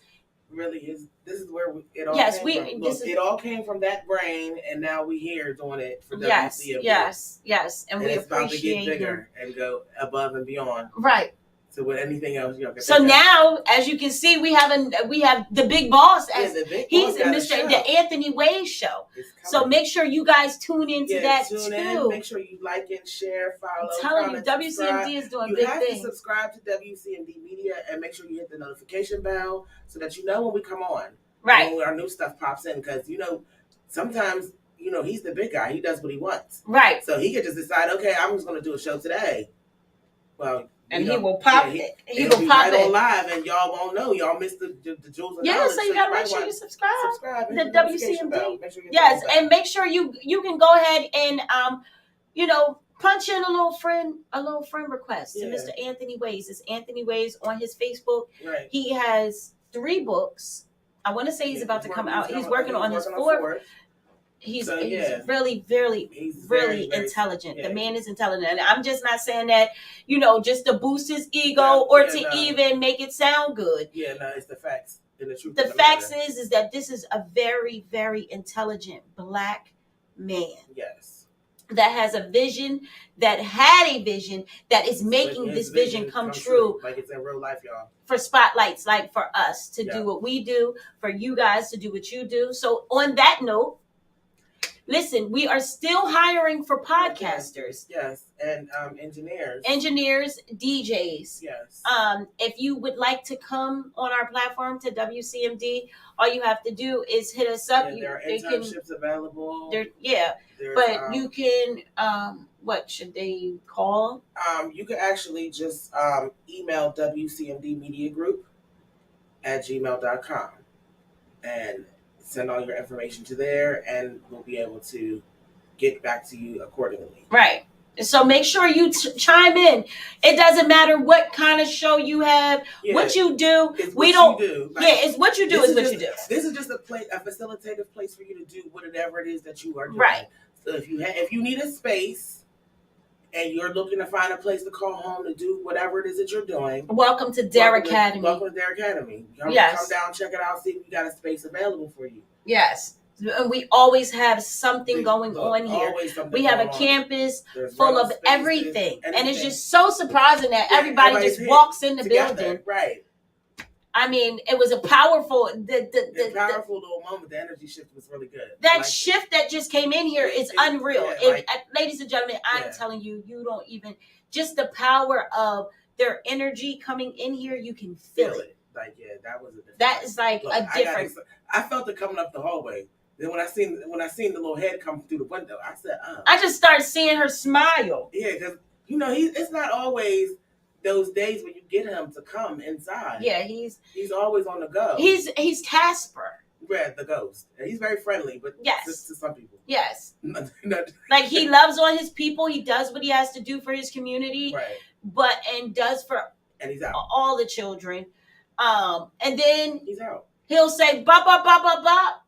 this is where it all came from. It all came from that brain, and now we here doing it for WCMD. Yes, and we it's about to get appreciate bigger and go above and beyond. Right. So with anything else, so now, as you can see, we have the big boss as he's Mr. The Anthony Wade Show. So make sure you guys tune into that too. Make sure you like and share, follow. I'm telling you, WCMD is doing big things. You have to subscribe to WCMD Media and make sure you hit the notification bell so that you know when we come on. Right. When our new stuff pops in, because sometimes he's the big guy. He does what he wants. Right. So he could just decide, okay, I'm just going to do a show today. Well, and he will pop it. He will be pop right it on live, and y'all won't know. Y'all missed the jewels of knowledge. So you gotta make sure you subscribe. The WCMD. Yes, and make sure you can go ahead and punch in a little friend request to Mr. Anthony Ways. It's Anthony Ways on his Facebook. Right. He has 3 books. I want to say he's about to come out. He's working on his 4th. He's really, really intelligent. The man is intelligent. And I'm just not saying that, just to boost his ego even make it sound good. Yeah, no, it's the facts. And the truth. The facts is that this is a very, very intelligent Black man. Yes. That has a vision, that had a vision, that is making this vision come true. Like it's in real life, y'all. For spotlights, like for us to do what we do, for you guys to do what you do. So on that note, listen, we are still hiring for podcasters. Yes, and engineers, DJs. Yes. If you would like to come on our platform to WCMD, all you have to do is hit us up. There are internships available. But you can. What should they call? You can actually just email WCMDmediagroup@gmail.com and send all your information to there, and we'll be able to get back to you accordingly. Right. So make sure you chime in. It doesn't matter what kind of show you have, what you do. It's what you do. It's what you do is what you do. This is just a facilitative place for you to do whatever it is that you are doing. Right. So if you need a space and you're looking to find a place to call home to do whatever it is that you're doing, welcome to Dare Academy. Welcome to Dare Academy. Come down, check it out, see if we got a space available for you. Yes. We always have something going on here. We have a campus full of everything. And it's just so surprising that everybody just walks in the building. Right. I mean, it was a powerful powerful little moment. The energy shift was really good. That shift that just came in here is unreal. Ladies and gentlemen, I'm telling you, you don't even, just the power of their energy coming in here, you can feel it. That was a different. That is a different. I felt it coming up the hallway. Then when I seen the little head come through the window, I said, I just started seeing her smile. Yeah, because it's not always those days when you get him to come inside. Yeah, he's always on the go. He's Casper. Yeah, the ghost. And he's very friendly, but to some people. Yes. Like he loves on his people. He does what he has to do for his community. Right. And does for he's out. All the children. And then he's out. He'll say bop bop bop bop bop.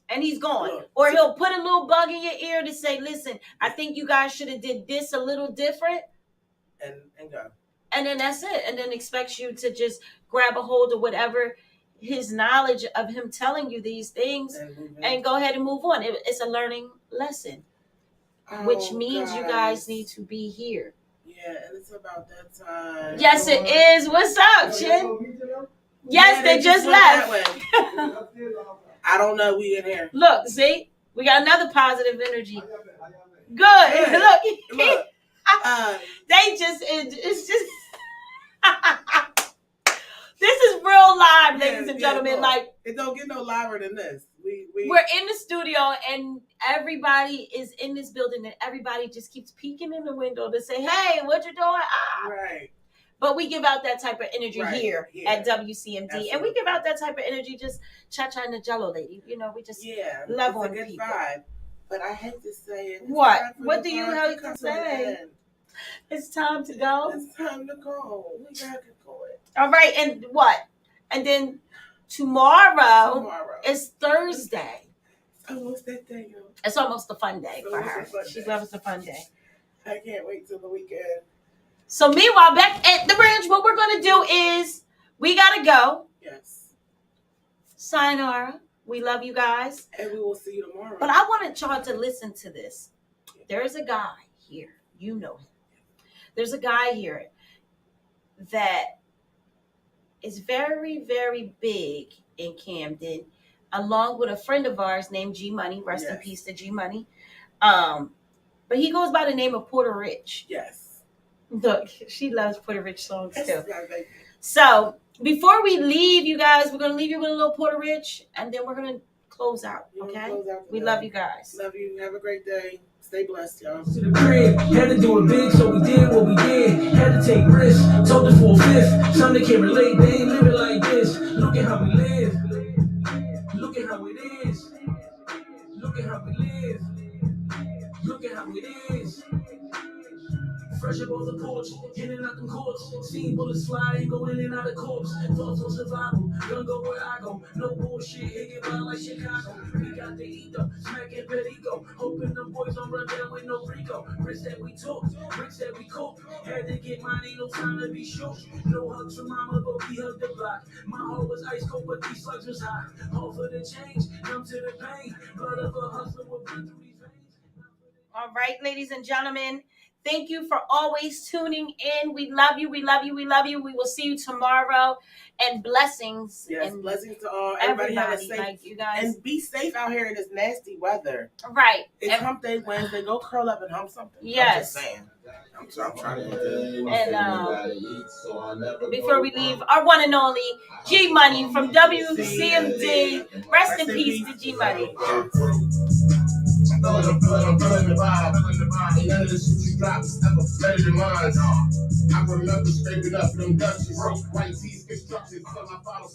And he's gone. Look, or he'll put a little bug in your ear to say, listen, I think you guys should have did this a little different. And go. And then that's it. And then expects you to just grab a hold of whatever his knowledge of him telling you these things and go ahead and move on. It's a learning lesson, which means you guys need to be here. Yeah, and it's about that time. Yes, it is. What's up, Chin? Yes, they just left. I don't know. We in here. Look, see? We got another positive energy. Good. Look. They just, it's just, this is real live, ladies and gentlemen. Like, it don't get no liver than this. We're in the studio and everybody is in this building and everybody just keeps peeking in the window to say, hey, what you doing? Right. But we give out that type of energy here at WCMD. Absolutely. And we give out that type of energy just Cha The Jellolady. We just love on people. Vibe. But I hate to say it. What do you hate to say? It's time to go. It's time to go. We gotta go. All right, and what? And then tomorrow is Thursday. It's almost that day, yo. It's almost a fun day for her. She loves a fun day. I can't wait till the weekend. So meanwhile, back at the ranch, what we're going to do is we got to go. Yes. Sayonara. We love you guys. And we will see you tomorrow. But I wanted y'all to listen to this. There's a guy here. You know him. There's a guy here that is very, very big in Camden, along with a friend of ours named G Money. Rest in peace to G Money. But he goes by the name of Puerto Rich. Yes. Look, she loves Puerto Rich songs too. So before we leave, you guys, we're going to leave you with a little Puerto Rich, and then we're going to close out. Okay. We love you guys. Love you. Have a great day. Stay blessed, y'all. To the crib, had to do it big, so we did what we did. Had to take risks, told the 4/5. Some they can't relate, they ain't living like this. Look at how we live. Look at how it is. Look at how we live. Look at how it is. Fresh up on the porch, in and out them courts. Seen bullets fly and go in and out of corpse. Thoughts on survival, gonna go where I go. No bullshit, hit it wild like Chicago. We got the ego, smacking Perico. Hoping them boys don't run down with no Rico. Bricks that we took, bricks that we cooked. Had to get mine, ain't no time to be shook. No hugs from mama, but we hugged the block. My heart was ice cold, but these slugs was hot. All for the change, numb to the pain. Blood of a hustler will run through these veins. All right, ladies and gentlemen. Thank you for always tuning in. We love you. We love you. We love you. We will see you tomorrow. And blessings. Yes, and blessings to all. Everybody have a safe, like you guys. and be safe out here in this nasty weather. Right. It's hump day Wednesday. Go curl up and hump something. Yes. I'm just saying. I'm trying to get And before we leave, our one and only G Money from WCMD. Rest in peace to G Money. I'm feeling the vibe. Ain't none of the shit you drop ever better than mine. I remember scraping up them Dutchies. White tees, construction, till I follow.